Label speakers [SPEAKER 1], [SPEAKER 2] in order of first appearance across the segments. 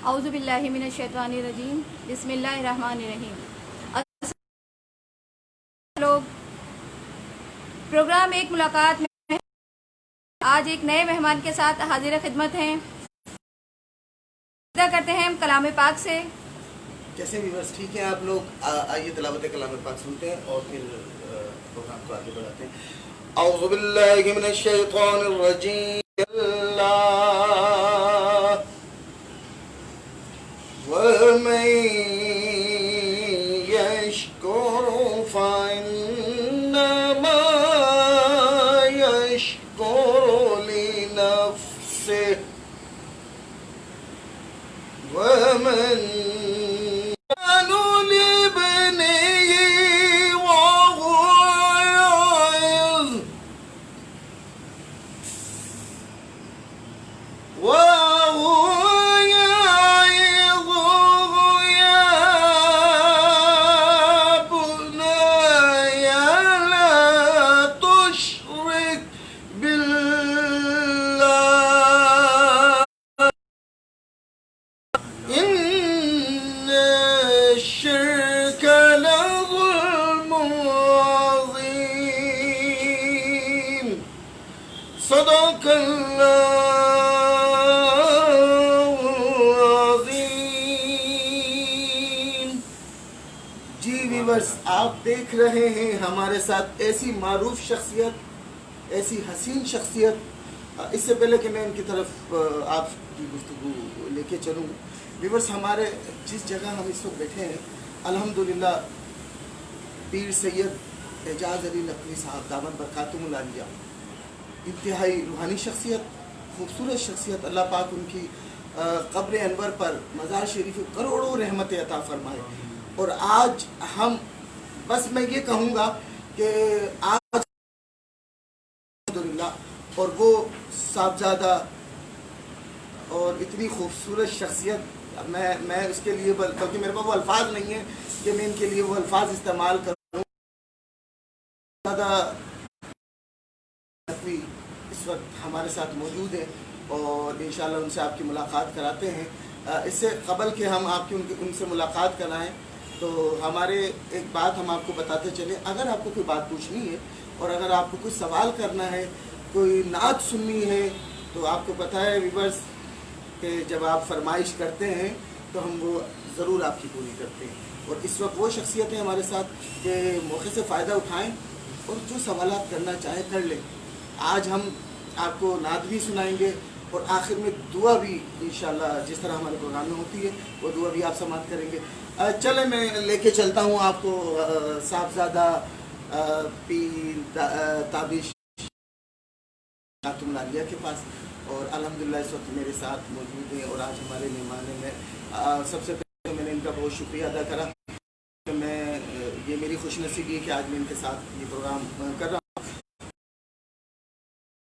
[SPEAKER 1] اعوذ باللہ من الشیطان الرجیم بسم اللہ الرحمن الرحیم۔ لوگ پروگرام ایک ملاقات میں آج ایک نئے مہمان کے ساتھ حاضر خدمت ہیں۔ کرتے ہیں ہم کلام پاک سے۔
[SPEAKER 2] کیسے ویورز ٹھیک ہیں آپ لوگ؟ آئیے تلاوت کلام پاک سنتے ہیں اور پھر پروگرام کو آگے بڑھاتے ہیں۔ اعوذ باللہ من الشیطان الرجیم۔ وَمَن يَشْكُرْ فَإِنَّمَا يَشْكُرُ لِنَفْسِهِ وَمَن صدق اللہ العظیم۔ جی ویورز، آپ دیکھ رہے ہیں ہمارے ساتھ ایسی معروف شخصیت، ایسی حسین شخصیت۔ اس سے پہلے کہ میں ان کی طرف آپ کی گفتگو لے کے چلوں، ویورز ہمارے جس جگہ ہم اس وقت بیٹھے ہیں الحمدللہ پیر سید اعجاز علی لکھوی صاحب دامت برکاتہم العالیہ، انتہائی روحانی شخصیت، خوبصورت شخصیت۔ اللہ پاک ان کی قبر انور پر مزار شریف کروڑوں رحمت عطا فرمائے۔ اور آج ہم بس میں یہ کہوں گا کہ آج الحمدللہ اور وہ صاحبزادہ اور اتنی خوبصورت شخصیت، میں اس کے لیے بلکہ میرے پاس وہ الفاظ نہیں ہیں کہ میں ان کے لیے وہ الفاظ استعمال کروں۔ اس وقت ہمارے ساتھ موجود ہیں اور انشاءاللہ ان سے آپ کی ملاقات کراتے ہیں۔ اس سے قبل کہ ہم آپ کی ان سے ملاقات کرائیں تو ہمارے ایک بات ہم آپ کو بتاتے چلیں، اگر آپ کو کوئی بات پوچھنی ہے اور اگر آپ کو کوئی سوال کرنا ہے، کوئی نعت سننی ہے، تو آپ کو پتہ ہے ویورز کہ جب آپ فرمائش کرتے ہیں تو ہم وہ ضرور آپ کی پوری کرتے ہیں۔ اور اس وقت وہ شخصیتیں ہمارے ساتھ کہ موقع سے فائدہ اٹھائیں اور جو سوالات کرنا چاہیں کر لیں۔ آج ہم آپ کو نعت بھی سنائیں گے اور آخر میں دعا بھی انشاءاللہ جس طرح ہمارے پروگرام میں ہوتی ہے وہ دعا بھی آپ سماعت کریں گے۔ چلیں میں لے کے چلتا ہوں آپ کو صاحبزادہ پیر تابش برکاتہم العالیہ کے پاس، اور الحمدللہ اس وقت میرے ساتھ موجود ہیں اور آج ہمارے مہمان ہیں۔ میں سب سے پہلے میں نے ان کا بہت شکریہ ادا کرا کہ یہ میری خوش نصیبی ہے کہ آج میں ان کے ساتھ یہ پروگرام کر رہا ہوں۔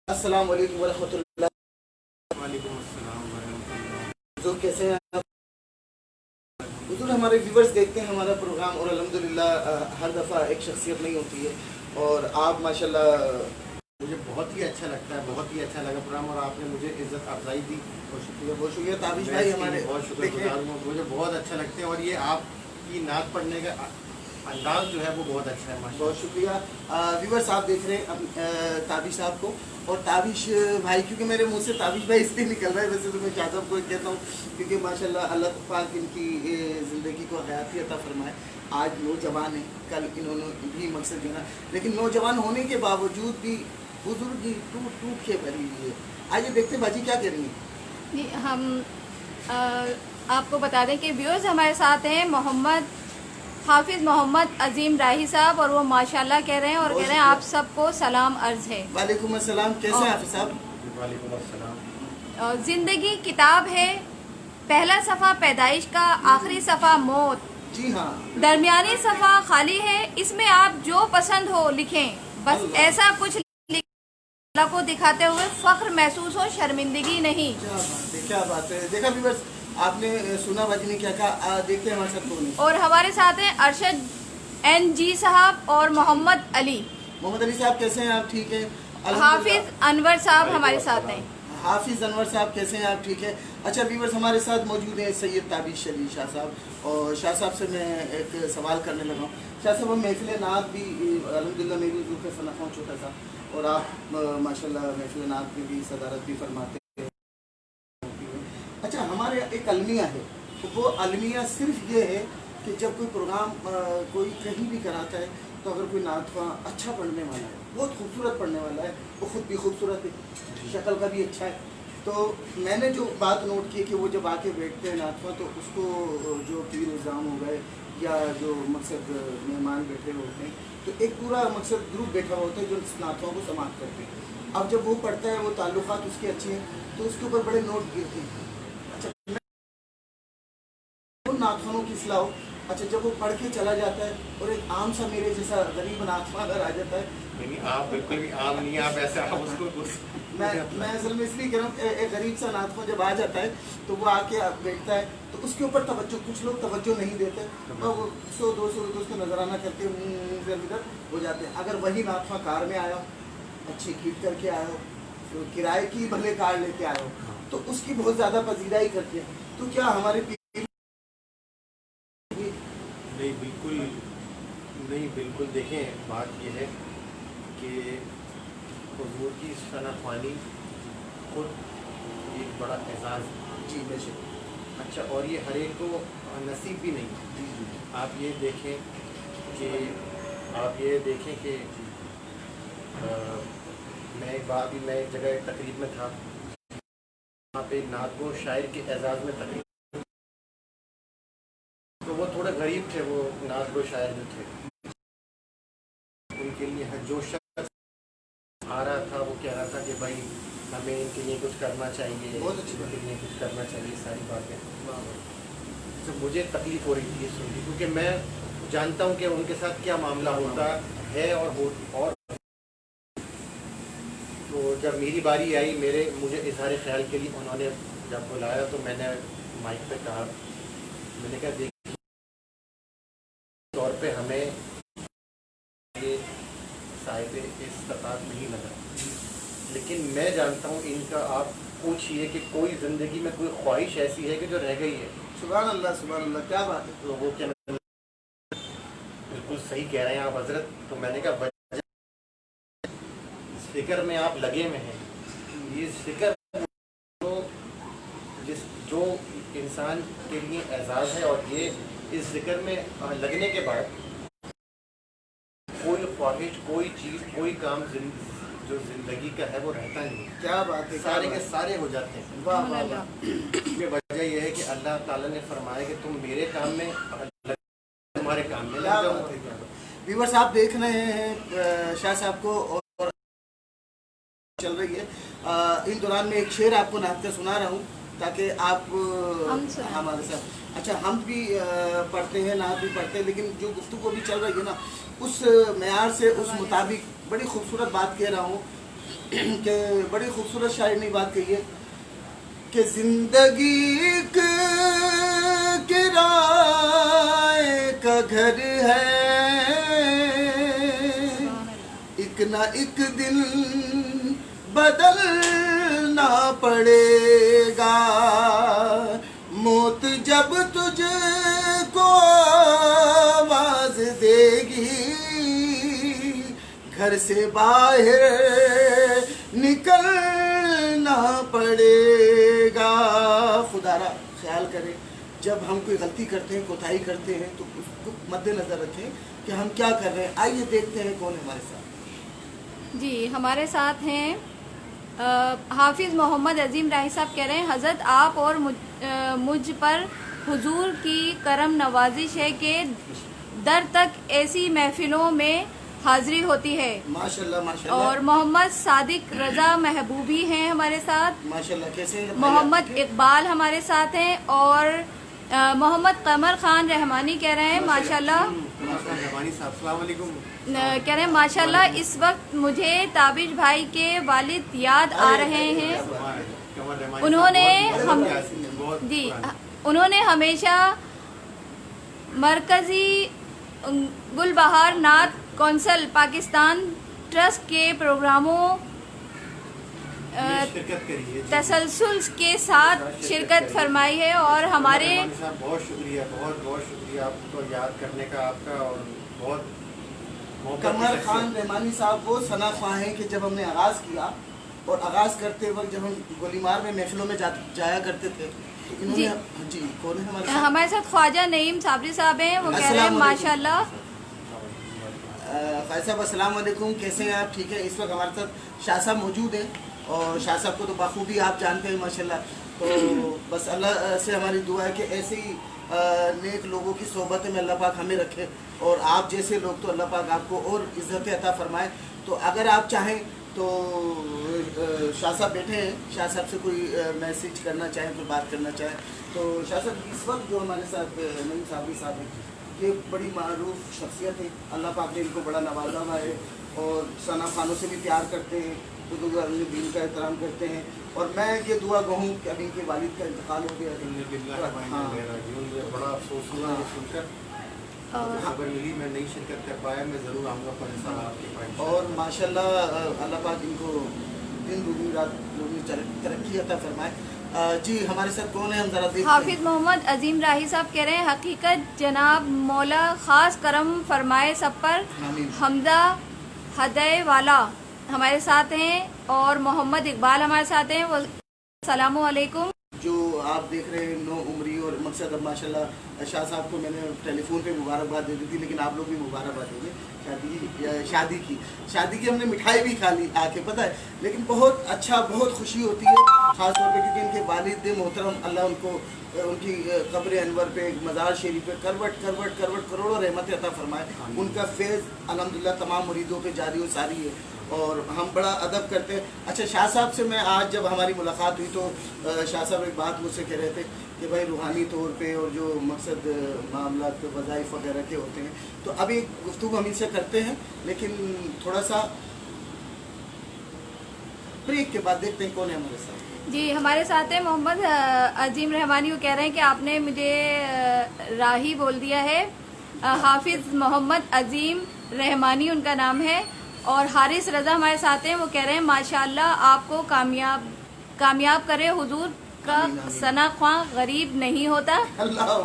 [SPEAKER 2] السلام علیکم ورحمۃ اللہ۔
[SPEAKER 3] وعلیکم السلام ورحمۃ اللہ۔
[SPEAKER 2] حضور کیسے ہیں آپ؟ حضور ہمارے ویورز دیکھتے ہیں ہمارا پروگرام اور الحمدللہ ہر دفعہ ایک شخصیت نہیں ہوتی ہے اور آپ ماشاءاللہ
[SPEAKER 3] مجھے بہت ہی اچھا لگتا ہے، بہت ہی اچھا لگا پروگرام اور آپ نے مجھے عزت افزائی دی،
[SPEAKER 2] بہت شکریہ، بہت شکریہ۔ تابش بھائی ہمارے
[SPEAKER 3] بہت شکر گزار ہوں، مجھے بہت اچھا لگتا ہے اور یہ آپ کی نعت پڑھنے کا انداز جو ہے وہ بہت اچھا ہے۔
[SPEAKER 2] بہت شکریہ۔ ویورز آپ دیکھ رہے ہیں تابش صاحب کو اور تابش بھائی، کیونکہ میرے منہ سے تابش بھائی اس لیے نکل رہا ہے، ویسے تو میں شاہ صاحب کو کہتا ہوں کیونکہ ماشاءاللہ اللہ پاک ان کی زندگی کو حیاتی عطا فرمائے۔ آج نوجوان ہیں، کل انہوں نے بھی مقصد جو ہے نا، لیکن نوجوان ہونے کے باوجود بھی بزرگی ٹوٹ ٹوٹ کے بھری ہوئی ہے۔ آئیے دیکھتے ہیں باجی کیا کہہ رہی ہیں۔
[SPEAKER 1] جی ہم آپ کو بتا دیں کہ ویورز ہمارے ساتھ ہیں حافظ محمد عظیم راہی صاحب، اور وہ ماشاءاللہ کہہ رہے ہیں اور کہہ رہے ہیں آپ سب کو سلام عرض ہے۔
[SPEAKER 2] وعلیکم السلام، کیسے ہیں حافظ صاحب؟
[SPEAKER 3] وعلیکم السلام۔
[SPEAKER 1] زندگی کتاب ہے، پہلا صفحہ پیدائش کا، آخری صفحہ موت،
[SPEAKER 2] جی ہاں،
[SPEAKER 1] درمیانی صفحہ خالی ہے، اس میں آپ جو پسند ہو لکھیں، بس ایسا کچھ اللہ کو دکھاتے ہوئے فخر محسوس ہو، شرمندگی نہیں۔
[SPEAKER 2] کیا بات ہے، کیا بات ہے۔ دیکھا ویورز آپ نے سنا باجی نے کیا کہا، دیکھتے ہیں ہمارے ساتھ کون ہے۔
[SPEAKER 1] اور ہمارے ساتھ ہیں ارشد NG صاحب اور محمد علی۔
[SPEAKER 2] محمد علی صاحب کیسے ہیں آپ؟ ٹھیک ہیں؟
[SPEAKER 1] حافظ انور صاحب ہمارے ساتھ ہیں۔
[SPEAKER 2] हाफिज़ अनवर साहब कैसे हैं आप? ठीक है। अच्छा व्यूअर्स, हमारे साथ मौजूद हैं सैयद ताबिश शली शाह साहब, और शाह साहब से मैं एक सवाल करने लगा हूँ। शाह साहब, हम महफिल नात भी अल्हम्दुलिल्लाह मेरी ज़रूर का सनफ़ हूँ छोटा सा, और आप माशाल्लाह महफिल नात में भी सदारत भी फरमाते हैं। अच्छा, हमारे एक अलमिया है, तो वो अलमिया सिर्फ ये है कि जब कोई प्रोग्राम कोई कहीं भी कराता है, तो अगर कोई नातवा अच्छा पढ़ने वाला है, बहुत खूबसूरत पढ़ने वाला है, वो ख़ुद भी खूबसूरत है, शक्ल का भी अच्छा है, तो मैंने जो बात नोट की कि वो जब आके बैठते हैं नातवा, तो उसको जो पीर निज़ाम हो गए या जो मकसद मेहमान बैठे होते हैं, तो एक पूरा मकसद ग्रुप बैठा होता है जो नातवा को समाप्त करते हैं। अब जब वो पढ़ता है, वो ताल्लुकात उसके अच्छे हैं, तो उसके ऊपर बड़े नोट गिरते हैं। अच्छा, उन नातवानों की इस्लाह हो। अच्छा, जब वो पढ़ के चला जाता है और एक आम सा मेरे जैसा गरीब नातवा अगर आ जाता है,
[SPEAKER 3] नहीं आप बिल्कुल भी आम नहीं, आप ऐसे आप उसको
[SPEAKER 2] मैं असल में इसलिए कह रहा हूँ, एक गरीब सा नातवा जब आ जाता है तो वो आके बैठता है, तो उसके ऊपर तवज्जो, कुछ लोग तवज्जो नहीं देते और वो 100-200 रुपये उसको नजराना करके इधर उधर हो जाते हैं। अगर वही नातवा कार में आया, अच्छी खींच करके आया हो, तो किराए की भले कार लेके आया हो, तो उसकी बहुत ज़्यादा पजीराई करते हैं। तो क्या हमारे
[SPEAKER 3] नहीं बिल्कुल देखें, बात ये है कि हुजूर की शनाख्वानी खुद एक बड़ा एजाज़
[SPEAKER 2] जी बेशक।
[SPEAKER 3] अच्छा, और ये हर एक को नसीब भी नहीं।
[SPEAKER 2] जी जी
[SPEAKER 3] आप ये देखें कि मैं एक जगह एक तकरीब में था, वहाँ पे नात गो शायर के एजाज़ में तकरीब, तो वो थोड़े गरीब थे, वो नात गो शायर जो थे, उनके लिए जो शख्स आ रहा था वो कह रहा था कि भाई हमें इनके लिए कुछ करना चाहिए,
[SPEAKER 2] बहुत अच्छी बात,
[SPEAKER 3] इनके लिए कुछ करना चाहिए, सारी बातें। तो मुझे तकलीफ़ हो रही थी ये सुन के, क्योंकि मैं जानता हूँ कि उनके साथ क्या मामला होता है और तो जब मेरी बारी आई, मुझे इजहार ख्याल के लिए उन्होंने जब बुलाया, तो मैंने माइक पे कहा, मैंने कहा देखिए तौर पे हमें ये साहिब इस्तिताअत नहीं लगा, लेकिन मैं जानता हूँ इनका, आप पूछिए कि कोई ज़िंदगी में कोई ख्वाहिश ऐसी है कि जो रह गई है।
[SPEAKER 2] सुभान अल्लाह, क्या बात है।
[SPEAKER 3] तो वो क्या बिल्कुल सही कह रहे हैं आप हजरत। तो मैंने कहा इस फिक्र में आप लगे हुए हैं, ये फिक्र जो इंसान के लिए एजाज़ है, और ये इस जिक्र में लगने के बाद कोई ख्वाहिश, कोई चीज़, कोई काम जो ज़िंदगी का है वो रहता नहीं।
[SPEAKER 2] क्या बात है,
[SPEAKER 3] सारे के सारे हो जाते हैं।
[SPEAKER 2] वाह वाह वाह।
[SPEAKER 3] इसमें वजह यह है कि अल्लाह ताला ने फरमाया कि तुम मेरे काम में, तुम्हारे काम में लग जाओ।
[SPEAKER 2] व्यूअर्स, आप देख रहे हैं शाह साहब को, और चल रही है। इन दौरान में एक शेर आपको नात कर सुना रहा हूँ, ताकि आप हमारे साथ। अच्छा, हम भी पढ़ते हैं, नात भी पढ़ते हैं, लेकिन जो गुफ्तगू भी चल रही है ना, उस मेयार से, उस मुताबिक बड़ी खूबसूरत बात कह रहा हूँ कि बड़ी खूबसूरत शायर ने बात कही है कि जिंदगी किराए का घर है, एक ना एक दिन बदलना पड़ेगा, मौत जब तुझको आवाज देगी, घर से बाहर निकलना पड़ेगा। खुदारा ख्याल करें, जब हम कोई गलती करते हैं, कोताही करते हैं, तो उसको मद्देनज़र रखें कि हम क्या कर रहे हैं। आइए देखते हैं कौन है हमारे साथ।
[SPEAKER 1] जी, हमारे साथ हैं हाफिज़ मोहम्मद अजीम राही साहब। कह रहे हैं हज़रत आप और मुझ पर हुजूर की करम नवाजिश है कि दर तक ऐसी महफिलों में हाजिरी होती है।
[SPEAKER 2] माशाल्लाह माशाल्लाह।
[SPEAKER 1] और मोहम्मद सादिक रजा महबूबी हैं हमारे साथ।
[SPEAKER 2] माशाल्लाह। कैसे?
[SPEAKER 1] मोहम्मद इकबाल हमारे साथ हैं, और मोहम्मद कमर खान रहमानी कह रहे हैं माशाल्लाह, कह रहे हैं माशाल्लाह इस वक्त मुझे ताबिश भाई के वालिद याद आ रहे हैं। उन्होंने हमेशा मरकजी गुलबहार नात कौंसल पाकिस्तान ट्रस्ट के प्रोग्रामों
[SPEAKER 3] शिरकत करी है।
[SPEAKER 1] तसलसल के साथ शिरकत फरमाई है और हमारे
[SPEAKER 3] साहब बहुत शुक्रिया, बहुत बहुत शुक्रिया आपको याद करने का आपका, और बहुत
[SPEAKER 2] कमर खान रहमानी साहब वो सना ख्वाह हैं कि जब हमने आगाज़ किया और आगाज़ करते वक्त जब हम गोलीमार में महफिलों में जाया करते थे तो इन्होंने जी कौन है
[SPEAKER 1] हमारे साथ ख्वाजा नईम साबरी साहब हैं, वो कह रहे हैं माशाल्लाह।
[SPEAKER 2] ख्वाजा साहब अस्सलाम वालेकुम, कैसे हैं आप? ठीक है। इस वक्त हमारे साथ शाह साहब मौजूद हैं और शाह साहब को तो बखूबी आप जानते हैं माशाल्लाह। तो बस अल्लाह से हमारी दुआ है कि ऐसे ही नेक लोगों की सोहबत में अल्लाह पाक हमें रखे और आप जैसे लोग तो अल्लाह पाक आपको और इज़्ज़त अता फरमाए। तो अगर आप चाहें तो शाह साहब बैठे हैं, शाह साहब से कोई मैसेज करना चाहें, कोई बात करना चाहें तो शाह साहब इस वक्त जो हमारे साथ नईम साबरी साहब हैं, ये बड़ी मारूफ शख्सियत है, अल्लाह पाक ने इनको बड़ा नवाजा हुआ है और सना खानों से भी प्यार करते हैं, बुजुर्ग अपने दीन का एहतराम करते हैं। और मैं ये दुआ कहूँ कि अभी इनके वालिद का इंतकाल हो गया है।
[SPEAKER 3] बड़ा अफसोस हुआ ये सुनकर, खबर मिली, मैं नहीं शिरकत कर पाया, मैं ज़रूर आऊँगा पाकिस्तान आपके पास।
[SPEAKER 2] और माशाल्लाह अल्लाह पाक इनको दिन दूनी रात दूनी तरक्की अता फरमाए। जी हमारे साथ कौन है, हम ज़रा देखते हैं।
[SPEAKER 1] हाफिज मोहम्मद अजीम राही साहब कह रहे हैं हकीकत जनाब मौला खास करम फरमाए सब पर। हमजा हदय वाला हमारे साथ हैं और मोहम्मद इकबाल हमारे साथ हैं। वो अस्सलामु अलैकुम।
[SPEAKER 2] जो आप देख रहे हैं नो उम्री और मकसद, अब माशाल्लाह शाह साहब को मैंने टेलीफोन पे मुबारकबाद दे दी थी, लेकिन आप लोग भी मुबारकबाद देंगे शादी की हमने मिठाई भी खा ली आके, पता है। लेकिन बहुत अच्छा, बहुत खुशी होती है ख़ास तौर पे क्योंकि इनके वालिद मोहतरम अल्लाह उनको उनकी कब्र अनवर पे मज़ार शरीफ पे करवट करवट करवट करोड़ों रहमत अता फरमाए। उनका फैज़ अल्हम्दुलिल्लाह तमाम मुरीदों पे जारी और सारी है और हम बड़ा अदब करते हैं। अच्छा, शाह साहब से मैं आज जब हमारी मुलाकात हुई तो शाह साहब एक बात मुझसे कह रहे थे कि भाई रूहानी तौर पे और जो मकसद मामला वज़ाइफ वगैरह के होते हैं, तो अभी गुफ्तगू हम इनसे करते हैं, लेकिन थोड़ा सा ब्रेक के बाद देखते हैं कौन है हमारे साथ।
[SPEAKER 1] जी हमारे साथ है मोहम्मद अजीम रहमानी, वो कह रहे हैं कि आपने मुझे राही बोल दिया है। हाफिज मोहम्मद अजीम रहमानी उनका नाम है। और हारिस रजा हमारे साथ हैं, वो कह रहे हैं माशाल्लाह आपको कामयाब करे हुजूर का सना ख्वाह गरीब नहीं होता,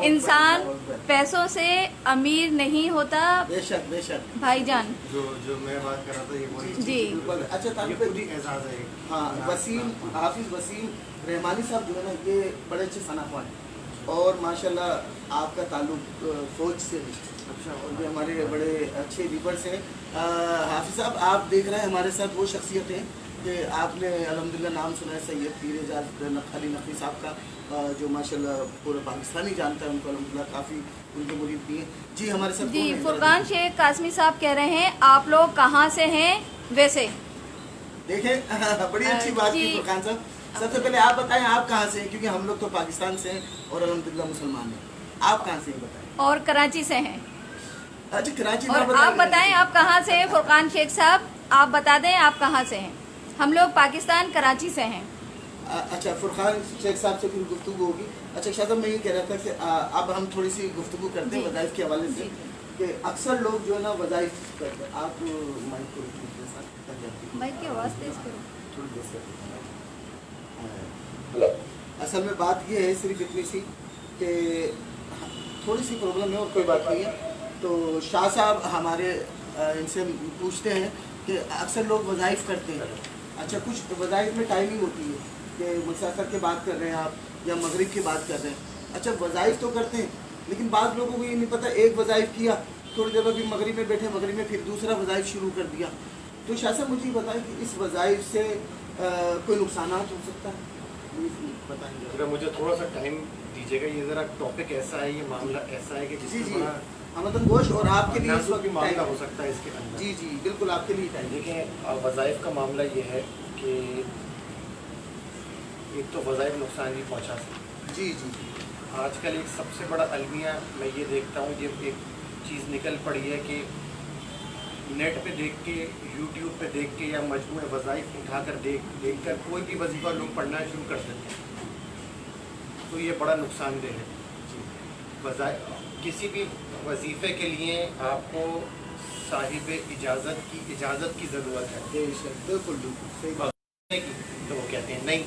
[SPEAKER 1] इंसान पैसों से अमीर नहीं होता।
[SPEAKER 2] बेशक बेशक
[SPEAKER 1] भाईजान
[SPEAKER 3] जो मैं बात कर रहा था ये वही
[SPEAKER 1] जी।
[SPEAKER 2] अच्छा
[SPEAKER 3] ये खुद ही एहसास है।
[SPEAKER 2] हाँ, वसीम हाफिज वसीम रहमानी साहब जो है ना, ये बड़े अच्छे सना ख्वाह हैं और माशाल्लाह आपका ताल्लुक फौज से है। अच्छा, और भी हमारे बड़े अच्छे लीडर्स हैं। हाफिज साहब, आप देख रहे हैं हमारे साथ वो शख्सियत हैं कि आपने अल्हम्दुलिल्लाह नाम सुना है सैयद पीर एजाज अली नकवी साहब का, जो माशाल्लाह पूरा पाकिस्तानी जानता है उनको, अल्हम्दुलिल्लाह काफ़ी उनके मुरीद भी हैं। जी हमारे साथ
[SPEAKER 1] जी फुरकान शेख कासमी साहब कह रहे हैं आप लोग कहाँ से हैं वैसे?
[SPEAKER 2] देखें बड़ी अच्छी बात की फुरकान साहब। सबसे पहले आप बताएं आप कहाँ से हैं, क्योंकि हम लोग तो पाकिस्तान से हैं और अल्हम्दुलिल्लाह मुसलमान हैं। आप कहाँ से हैं बताएं?
[SPEAKER 1] और कराची से हैं।
[SPEAKER 2] अच्छा, कराची।
[SPEAKER 1] और आप बताएं आप कहाँ से हैं फुरकान शेख साहब, आप बता दें आप कहाँ से हैं। हम लोग पाकिस्तान कराची से हैं।
[SPEAKER 2] अच्छा, फुरकान शेख साहब से फिर गुफ्तगू होगी। अच्छा शाह साहब, मैं ये कह रहा था कि अब हम थोड़ी सी गुफ्तगू करते हैं वज़ाइफ के हवाले से कि अक्सर लोग जो है ना वज़ाइफ करते हैं। आप माइक को
[SPEAKER 1] माइक की आवाज़ तेज करो।
[SPEAKER 2] असल में बात ये है सिर्फ इतनी सी कि थोड़ी सी प्रॉब्लम है और कोई बात नहीं है। तो शाह साहब हमारे इनसे पूछते हैं कि अक्सर लोग वज़ाइफ करते हैं। अच्छा, कुछ वज़ाइफ में टाइमिंग होती है कि मुसाफिर की बात कर रहे हैं आप या मगरिब की बात कर रहे हैं। अच्छा, वज़ाइफ तो करते हैं, लेकिन बाद लोगों को ये नहीं पता, एक वज़ाइफ किया, थोड़ी देर बाद मगरिब में बैठे, मगरिब में फिर दूसरा वज़ाइफ शुरू कर दिया। तो शाह साहब मुझे बताएं कि इस वज़ाइफ से कोई नुकसान हो सकता है? बताएंगे
[SPEAKER 3] जरा, मुझे थोड़ा सा टाइम दीजिएगा। ये ज़रा टॉपिक ऐसा है, ये मामला ऐसा है कि
[SPEAKER 2] जी जी हमदन गोश और आपके लिए इस वक्त
[SPEAKER 3] मामला हो सकता है इसके अंदर।
[SPEAKER 2] जी जी बिल्कुल आपके लिए टाइम।
[SPEAKER 3] देखें, वज़ाइफ का मामला ये है कि एक तो वज़ाइफ नुकसान भी पहुँचा सकती।
[SPEAKER 2] जी जी
[SPEAKER 3] आजकल एक सबसे बड़ा अलमिया मैं ये देखता हूँ, ये एक चीज़ निकल पड़ी है कि नेट पे देख के, यूट्यूब पे देख के या मजमूए वज़ाइफ उठाकर देख कर कोई भी वजीफ़ा लोग पढ़ना शुरू कर देते हैं। तो ये बड़ा नुकसानदेह है। किसी भी वजीफ़े के लिए आपको साहिब इजाज़त की ज़रूरत है।
[SPEAKER 2] बिल्कुल सही बात
[SPEAKER 3] की। तो कहते हैं। नहीं,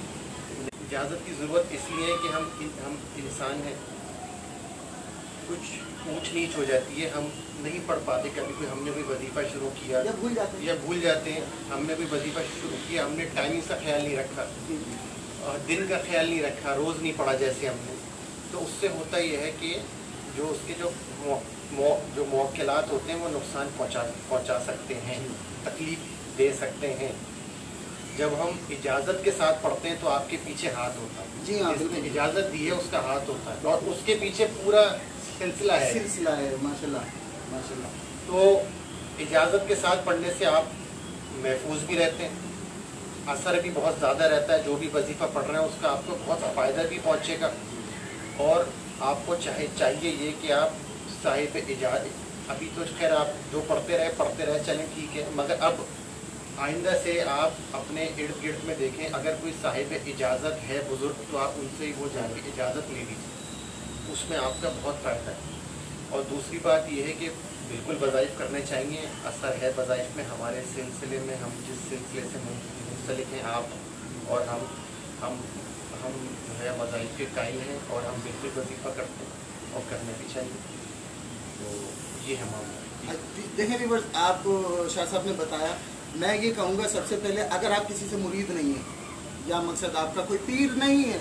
[SPEAKER 3] इजाज़त की ज़रूरत इसलिए है कि हम इंसान हैं, कुछ ऊंच नीच हो जाती है, हम नहीं पढ़ पाते। कभी कोई हमने कोई वजीफ़ा शुरू किया
[SPEAKER 2] या भूल जाते हैं,
[SPEAKER 3] हमने कोई वजीफ़ा शुरू किया, हमने टाइमिंग का ख्याल नहीं रखा, दिन का ख्याल नहीं रखा, रोज़ नहीं पढ़ा जैसे हमने, तो उससे होता यह है कि जो उसके जो मौक़िलात होते हैं वो नुकसान पहुंचा सकते हैं, तकलीफ़ दे सकते हैं। जब हम इजाज़त के साथ पढ़ते हैं तो आपके पीछे हाथ होता है,
[SPEAKER 2] जी हाँ,
[SPEAKER 3] जिसने इजाज़त दी है उसका हाथ होता है, और उसके पीछे पूरा सिलसिला है
[SPEAKER 2] माशाल्लाह माशाल्लाह।
[SPEAKER 3] तो इजाज़त के साथ पढ़ने से आप महफूज भी रहते हैं, असर भी बहुत ज़्यादा रहता है, जो भी वजीफ़ा पढ़ रहे हैं उसका आपको बहुत फ़ायदा भी पहुँचेगा। और आपको चाहिए ये कि आप साहिब इजाज़त, अभी तो खैर आप जो पढ़ते रहे चलें ठीक है, मगर अब आइंदा से आप अपने इर्द गिर्द में देखें, अगर कोई साहिब इजाज़त है बुज़ुर्ग तो आप उनसे ही वो जाके इजाज़त ले लीजिए, उसमें आपका बहुत फ़ायदा है। और दूसरी बात यह है कि बिल्कुल वज़ाइफ़ करने चाहिए, असर है वज़ाइफ़ में। हमारे सिलसिले में हम जिस सिलसिले से मुंसलिक हैं आप और हम जो है वज़ाइफ़ के कायल हैं, और हम बिल्कुल वजीफ़ा करते हैं और करने भी चाहिए। तो ये है मामला।
[SPEAKER 2] देखें व्यूअर्स, आपको शाह साहब ने बताया, मैं ये कहूँगा सबसे पहले, अगर आप किसी से मुरीद नहीं है या मकसद आपका कोई पीर नहीं है,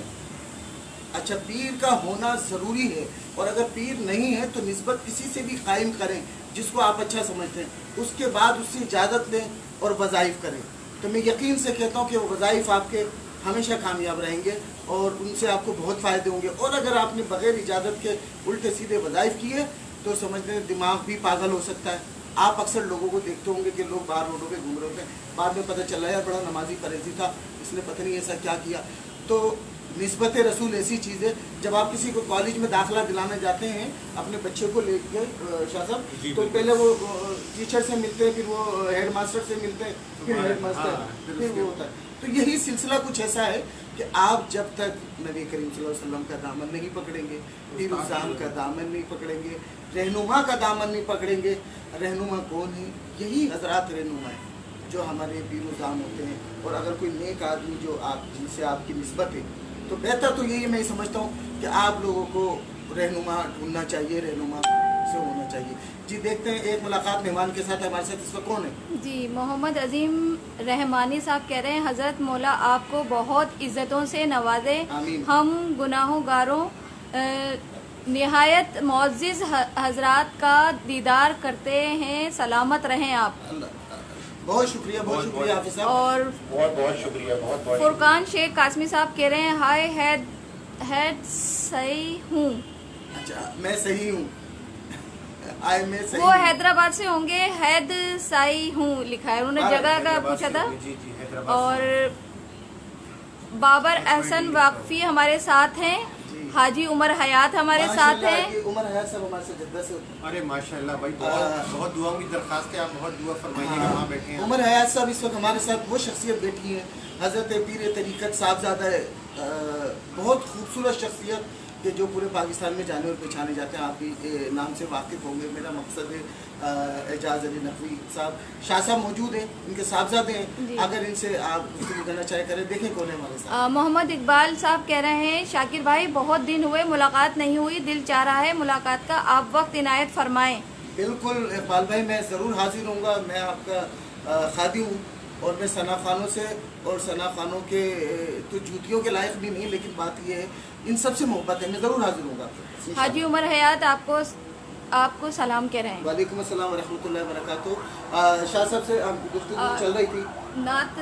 [SPEAKER 2] अच्छा पीर का होना ज़रूरी है, और अगर पीर नहीं है तो निस्बत किसी से भी कायम करें जिसको आप अच्छा समझते हैं, उसके बाद उससे इजाज़त लें और वज़ाइफ़ करें। तो मैं यकीन से कहता हूँ कि वो वज़ाइफ़ आपके हमेशा कामयाब रहेंगे और उनसे आपको बहुत फ़ायदे होंगे। और अगर आपने बग़ैर इजाज़त के उल्टे सीधे वज़ाइफ़ किए तो समझते हैं दिमाग भी पागल हो सकता है। आप अक्सर लोगों को देखते होंगे कि लोग बाहर रोडों पे घूम रहे होते हैं, बाद में पता चला यार बड़ा नमाजी परहेज़ी था, इसने पता नहीं ऐसा क्या किया। तो निस्बत रसूल ऐसी चीज़ है, जब आप किसी को कॉलेज में दाखिला दिलाने जाते हैं अपने बच्चे को लेकर शाह साहब, तो पहले वो टीचर से मिलते हैं, फिर वो हेड मास्टर से मिलते हैं, फिर हेड मास्टर, फिर वो होता है। तो यही सिलसिला कुछ ऐसा है कि आप जब तक नबी करीम सल्लल्लाहु अलैहि वसल्लम का दामन नहीं पकड़ेंगे, पीर उज़्ज़ाम का दामन नहीं पकड़ेंगे, रहनुमा का दामन नहीं पकड़ेंगे। रहनुमा कौन है? यही हजरात रहनुमा है जो हमारे पीर उज़्ज़ाम होते हैं। और अगर कोई नेक आदमी जो जिनसे आपकी निस्बत है, तो बेहतर तो यही मैं समझता हूँ कि आप लोगों को रहनुमा ढूंढना चाहिए, रहनुमा से होना चाहिए। जी देखते हैं एक मुलाकात मेहमान के साथ, हमारे साथ इस वक्त कौन है?
[SPEAKER 1] जी, मोहम्मद अजीम रहमानी साहब कह रहे हैं, हज़रत मौला आपको बहुत इज़्ज़तों से नवाजे, हम गुनाहोगारों निहायत मुअज़्ज़िज़ हज़रात का दीदार करते हैं, सलामत रहें आप।
[SPEAKER 2] बहुत शुक्रिया हाफिज़ साहब,
[SPEAKER 3] और बहुत शुक्रिया, बहुत
[SPEAKER 1] फुरकान शेख कासमी साहब कह रहे हैं, हाय हैद सही हूँ।
[SPEAKER 2] अच्छा मैं सही हूँ, मैं सही
[SPEAKER 1] वो हैदराबाद से होंगे, हैद साई हूँ लिखा है, उन्होंने जगह का पूछा था। और बाबर अहसन वाकफी हमारे साथ हैं, हाजी उमर हयात हमारे साथ हैं।
[SPEAKER 2] उमर हयात साहब हमारे से जद्दा से।
[SPEAKER 3] अरे माशाल्लाह भाई, बहुत दुआओं की दरख्वास्त है, आप बहुत दुआ फरमाइएगा। वहाँ बैठे हैं
[SPEAKER 2] उमर हयात साहब इस वक्त हमारे साथ। वो शख्सियत बैठी है हज़रत पीर तरीक़त साहबज़ादा है, बहुत खूबसूरत शख्सियत कि जो पूरे पाकिस्तान में जाने और पहचाने जाते हैं। आप भी नाम से वाकिफ़ होंगे। मेरा मकसद है एजाज़ अली नकवी साहब, शाह साहब मौजूद हैं, इनके साहबजादे हैं, अगर इनसे आप गुफ्तगू करना चाहे करें। देखें कौन है हमारे साथ।
[SPEAKER 1] मोहम्मद इकबाल साहब कह रहे हैं, शाकिर भाई बहुत दिन हुए मुलाकात नहीं हुई, दिल चाह रहा है मुलाकात का, आप वक्त इनायत फरमाएं।
[SPEAKER 2] बिल्कुल इकबाल भाई, मैं ज़रूर हाजिर होऊंगा। मैं आपका खादी हूँ और मैं सना खानों से, और सना खानों के तो जूतियों के लायक भी नहीं, लेकिन बात ये है इन सब से मोहब्बत है। मैं ज़रूर हाजिर होऊंगा।
[SPEAKER 1] हाजी उमर हयात आपको सलाम कह रहे हैं।
[SPEAKER 2] वालेकुम अस्सलाम व रहमतुल्लाहि व बरकातुहू। शाह साहब से गुफ्तगू चल रही थी।
[SPEAKER 1] नात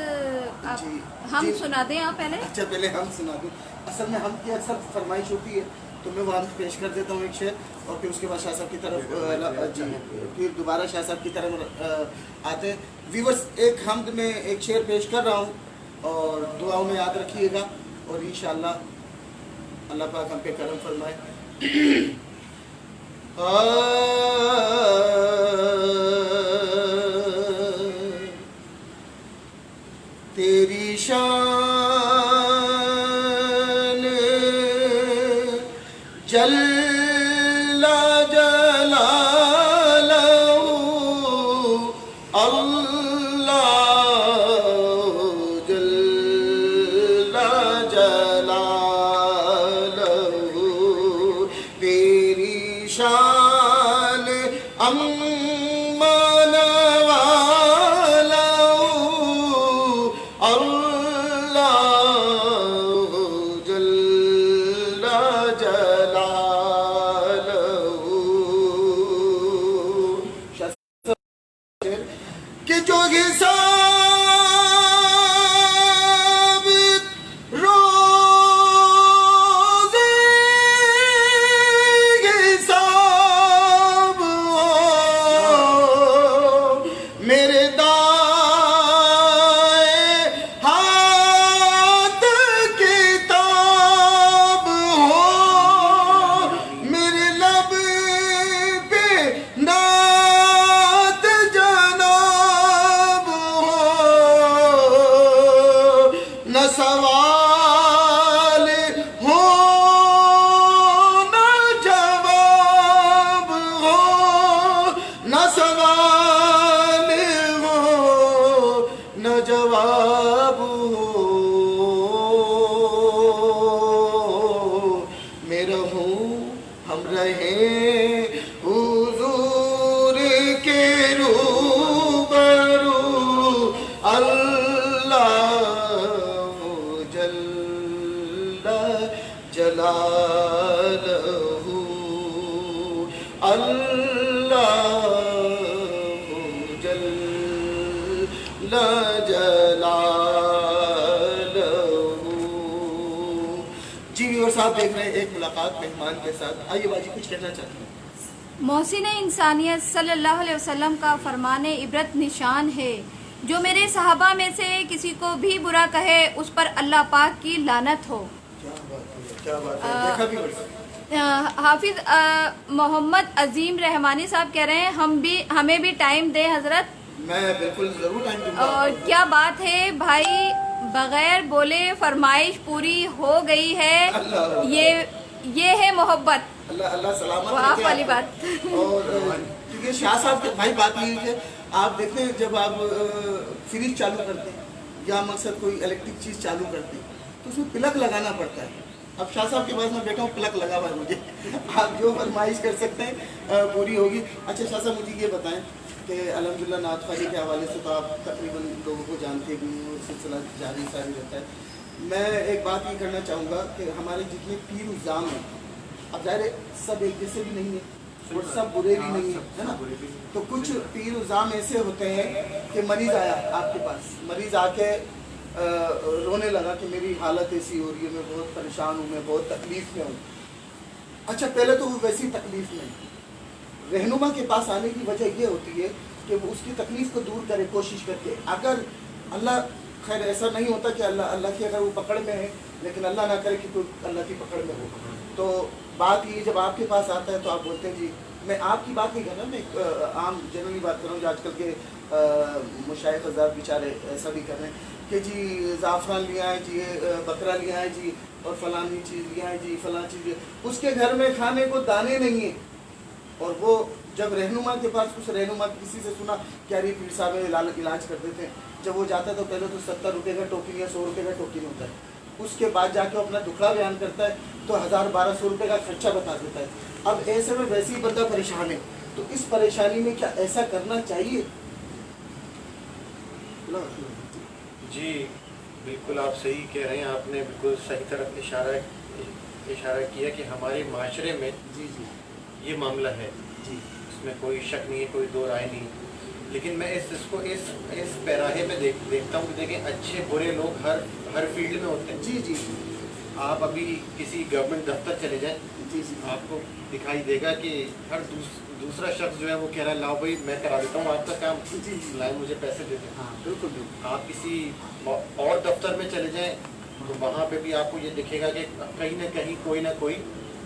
[SPEAKER 1] हम सुना दें आप पहले?
[SPEAKER 2] अच्छा पहले हम सुना दूँ। असल में हम की अक्सर फरमाइश होती है तो मैं वो हम पेश कर देता हूँ एक शेर, और फिर उसके बाद शाह साहब की तरफ फिर दोबारा शाह साहब की तरफ आते हैं। व्यूअर्स, एक हमद में एक शेर पेश कर रहा हूँ और दुआओं में याद रखिएगा, और इंशाअल्लाह अल्लाह पाक हम पे करम फरमाए। तेरी शान जल्ला जलालहू अल्लाह जल्ला जलालहू अल्लाहु जल्ल जलालहू। जी व्यूअर्स, आप देख रहे हैं एक मुलाकात मेहमान के साथ। आइए बाजी, कुछ कहना चाहते हैं?
[SPEAKER 1] मोहसिन इंसानियत सल्लल्लाहु अलैहि वसल्लम का फरमान इबरत निशान है, जो मेरे सहाबा में से किसी को भी बुरा कहे उस पर अल्लाह पाक की लानत हो।
[SPEAKER 2] क्या बात है, क्या बात है। देखा भी वर्ष
[SPEAKER 1] हाफिज मोहम्मद अजीम रहमानी साहब कह रहे हैं हमें भी टाइम दे हजरत।
[SPEAKER 2] मैं बिल्कुल जरूर टाइम दूंगा।
[SPEAKER 1] और क्या बात है भाई, बगैर बोले फरमाइश पूरी हो गई है। ये है मोहब्बत।
[SPEAKER 2] अल्लाह अल्लाह सलामत
[SPEAKER 1] वाह
[SPEAKER 2] रखे
[SPEAKER 1] वाली
[SPEAKER 2] आपको।
[SPEAKER 1] बात।
[SPEAKER 2] और क्योंकि शाह साहब के भाई बात ये है, आप देखते हैं जब आप फ्रिज चालू करते हैं या मकसद कोई इलेक्ट्रिक चीज़ चालू करते हैं तो उसमें प्लग लगाना पड़ता है। अब शाह साहब के पास मैं बैठा हूँ, प्लग लगा हुआ है मुझे। आप जो फरमाइश कर सकते हैं पूरी होगी। अच्छा शाह साहब, मुझे ये बताएं कि अल्हम्दुलिल्लाह नात ख़्वानी के हवाले से तो आप तकरीबन लोगों को जानते भी हैं, सिलसिला जारी सारी रहता है। मैं एक बात ये करना चाहूँगा कि हमारे जितने पीर उज़ाम हैं, अब ज़ाहिर है सब एक जैसे भी नहीं है और सब बुरे भी नहीं है, है ना। तो कुछ पीर उज़ाम ऐसे होते हैं कि मरीज़ आया आपके पास, मरीज़ आके रोने लगा कि मेरी हालत ऐसी हो रही है, मैं बहुत परेशान हूँ, मैं बहुत तकलीफ़ में हूँ। अच्छा, पहले तो वो वैसी तकलीफ़ में रहनुमा के पास आने की वजह ये होती है कि वो उसकी तकलीफ़ को दूर करे कोशिश करके। अगर अल्लाह, खैर ऐसा नहीं होता कि अल्लाह की अगर वो पकड़ में है, लेकिन अल्लाह ना करे कि कोई अल्लाह की पकड़ में हो। तो बात ये, जब आपके पास आता है तो आप बोलते हैं जी, मैं आपकी बात नहीं कर रहा, मैं आम जनरली बात कर रहा हूँ, जो आजकल के मुशाइख हज़रात बेचारे ऐसा भी कर रहे हैं कि जी ज़ाफ़रान लिया है जी, बकरा लिया है जी, और फलानी चीज़ लिया है जी, फलां चीज़। उसके घर में खाने को दाने नहीं है। और वो जब रहनुमा के पास, उस रहनुमा किसी से सुना कि यार ये पीर साहब इलाज कर देते हैं, जब वो जाता है तो पहले तो 70 रुपये का टोकन या 100 रुपये का टोकन होता है। उसके बाद जाके अपना दुखड़ा बयान करता है तो 1000-1200 रुपये का खर्चा बता देता है। अब ऐसे में वैसे ही बंदा परेशान है, तो इस परेशानी में क्या ऐसा करना चाहिए?
[SPEAKER 3] जी बिल्कुल, आप सही कह रहे हैं। आपने बिल्कुल सही तरफ इशारा किया कि हमारे माशरे में
[SPEAKER 2] जी जी
[SPEAKER 3] ये मामला है
[SPEAKER 2] जी,
[SPEAKER 3] इसमें कोई शक नहीं है, कोई दो राय नहीं। लेकिन मैं इसको इस पैराहे में देखता हूँ कि देखें, अच्छे बुरे लोग हर फील्ड में होते हैं।
[SPEAKER 2] जी जी
[SPEAKER 3] आप अभी किसी गवर्नमेंट दफ्तर चले जाएं,
[SPEAKER 2] जी जी,
[SPEAKER 3] आपको दिखाई देगा कि हर दूसरा शख्स जो है वो कह रहा है लाओ भाई मैं करा देता हूँ आपका काम,
[SPEAKER 2] जी जी,
[SPEAKER 3] लाए मुझे पैसे दे दें।
[SPEAKER 2] हाँ बिल्कुल बिल्कुल।
[SPEAKER 3] आप किसी और दफ्तर में चले जाएं तो वहाँ पे भी आपको ये दिखेगा कि कहीं ना कहीं कोई ना कोई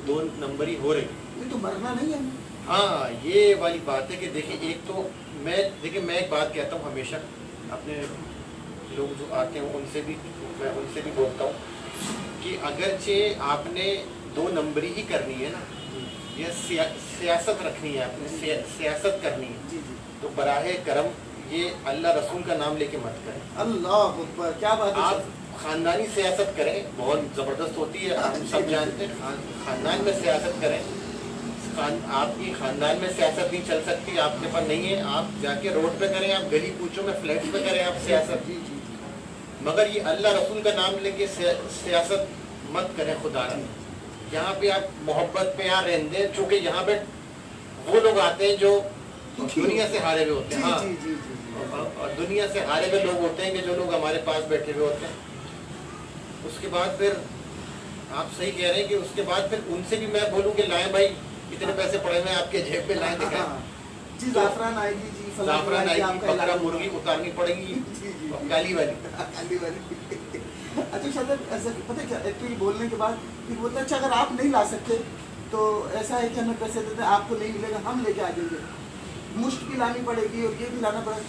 [SPEAKER 3] दो नंबरी हो रही।
[SPEAKER 2] ये तो मरना नहीं है।
[SPEAKER 3] हाँ, ये वाली बात है कि देखिए, एक तो मैं एक बात कहता हूँ हमेशा, अपने लोग जो आते हैं उनसे भी बोलता हूँ कि अगरचे आपने दो नंबरी ही करनी है ना, या सियासत रखनी है, आपने सियासत करनी है,
[SPEAKER 2] जी जी,
[SPEAKER 3] तो बराहे करम ये अल्लाह रसूल का नाम लेके मत करें।
[SPEAKER 2] अल्लाह अकबर, क्या बात है।
[SPEAKER 3] आप खानदानी सियासत करें, बहुत ज़बरदस्त होती है, हम सब जानते हैं। खानदान में सियासत करें। आपकी खानदान में सियासत नहीं चल सकती, आपके पास नहीं है, आप जाके रोड पे करें, आप गली कूचों में फ्लैट पे करें आप सियासत।
[SPEAKER 2] जी जी,
[SPEAKER 3] मगर ये अल्लाह रसूल का नाम लेके सियासत मत करें खुदा। यहाँ पे आप मोहब्बत पे यहाँ रहने, चूँकि यहाँ पे वो लोग आते हैं जो दुनिया से हारे हुए होते हैं। हाँ,
[SPEAKER 2] जी जी जी,
[SPEAKER 3] और दुनिया से हारे हुए लोग होते हैं कि जो लोग हमारे पास बैठे हुए होते हैं। उसके बाद फिर आप सही कह रहे हैं कि उसके बाद फिर उनसे भी मैं बोलूँ कि लाएं भाई, इतने पैसे पड़े हुए आपके जेब पे, लाएं दिखाएं।
[SPEAKER 2] जी ज़ाफ़रान आएगी जी,
[SPEAKER 3] ज़ाफ़रान आएगी, बकरा मुर्गी उतारनी पड़ेगी,
[SPEAKER 2] जी जी,
[SPEAKER 3] काली वाली।
[SPEAKER 2] काली वाली। अच्छा शायद ऐसा पता है क्या, एक्चुअली बोलने के बाद फिर बोलते अच्छा अगर आप नहीं ला सकते तो ऐसा है कि हमें पैसे देते हैं, आपको नहीं मिलेगा, हम लेके आ जाएंगे। मुश्त भी लानी पड़ेगी और ये भी लाना पड़ेगा।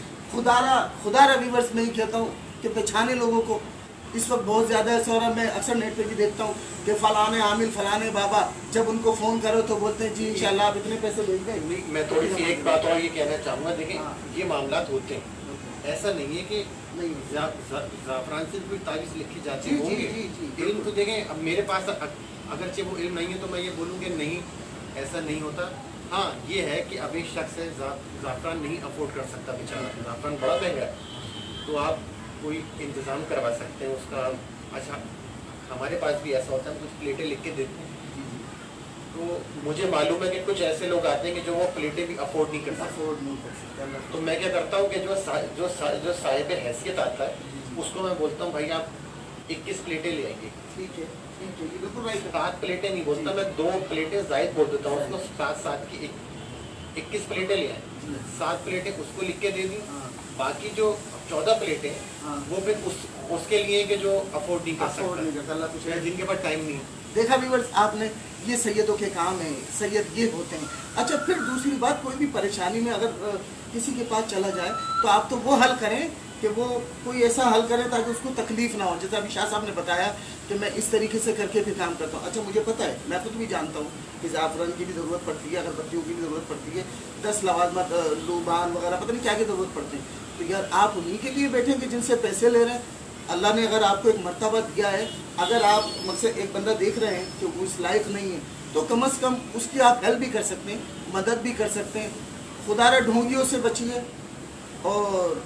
[SPEAKER 2] खुदारा व्यूअर्स में ही कहता हूँ कि पहचाने लोगों को इस वक्त बहुत ज़्यादा ऐसा हो रहा है। मैं अक्सर नेट पे भी देखता हूँ कि फ़लाने आमिल फ़लाने बाबा, जब उनको फ़ोन करो तो बोलते हैं जी इंशाल्लाह आप इतने पैसे भेज दें।
[SPEAKER 3] मैं थोड़ी सी एक बात और ये कहना चाहूँगा, देखें ये मामला होते हैं, ऐसा नहीं है कि
[SPEAKER 2] नहीं,
[SPEAKER 3] ज़ाफ़रान से कोई तावीज़ लिखी जाती
[SPEAKER 2] जी,
[SPEAKER 3] होंगे।
[SPEAKER 2] जी, जी, जी,
[SPEAKER 3] इल्म तो देखें, अब मेरे पास अगरचे वो इल्म नहीं है तो मैं ये बोलूँ कि नहीं, ऐसा नहीं होता। हाँ, ये है कि अब एक शख्स है ज़ाफ़रान नहीं अफोर्ड कर सकता बेचारा, ज़ाफ़रान बड़ा महंगा है, तो आप कोई इंतज़ाम करवा सकते हैं उसका। अच्छा, हमारे पास भी ऐसा होता है, हम कुछ प्लेटें लिख के देते हैं, तो मुझे मालूम है कि कुछ ऐसे लोग आते हैं कि जो वो प्लेटें भी अफोर्ड नहीं कर सकते।
[SPEAKER 2] अफोर्ड नहीं कर सकते।
[SPEAKER 3] तो मैं क्या करता हूँ कि जो साहिब हैसियत आता है उसको मैं बोलता हूँ भाई आप 21 प्लेटें ले आएंगे।
[SPEAKER 2] ठीक है, ठीक है, ये बिल्कुल राइट है।
[SPEAKER 3] 7 प्लेटें नहीं बोलता मैं, 2 प्लेटें जायद बोल देता हूँ उसको, 7 की 21 प्लेटें ले आए, 7 प्लेटें उसको लिख के दे दी,
[SPEAKER 2] हाँ।
[SPEAKER 3] बाकी जो 14 प्लेटें
[SPEAKER 2] हाँ।
[SPEAKER 3] वो फिर उसके लिए कि जो अफोर्ड नहीं कर
[SPEAKER 2] अफोर्ड नहीं
[SPEAKER 3] सकता,
[SPEAKER 2] करता, अल्लाह कुछ
[SPEAKER 3] या जिनके पास टाइम नहीं है।
[SPEAKER 2] देखा व्यूअर्स आपने, ये सैयदों के काम है, सैयद ये होते हैं। अच्छा, फिर दूसरी बात, कोई भी परेशानी में अगर किसी के पास चला जाए तो आप तो वो हल करें कि वो कोई ऐसा हल करें ताकि उसको तकलीफ ना हो। जैसे अभी शाह साहब ने बताया कि मैं इस तरीके से करके भी काम करता हूँ। अच्छा, मुझे पता है, मैं खुद भी जानता हूँ कि ज़ाफ़रान की भी ज़रूरत पड़ती है, अगरबत्तियों की भी ज़रूरत पड़ती है, 10 लवाज़मात लूबान वगैरह पता नहीं क्या की ज़रूरत पड़ती है। तो यार आप उन्हीं के लिए बैठेंगे जिनसे पैसे ले रहे हैं। अल्लाह ने अगर आपको एक मर्तबा दिया है, अगर आप मुझसे एक बंदा देख रहे हैं कि वो इस लायक नहीं है, तो कम से कम उसकी आप हेल्प भी कर सकते हैं, मदद भी कर सकते हैं। खुदारा ढोंगियों से बचिए और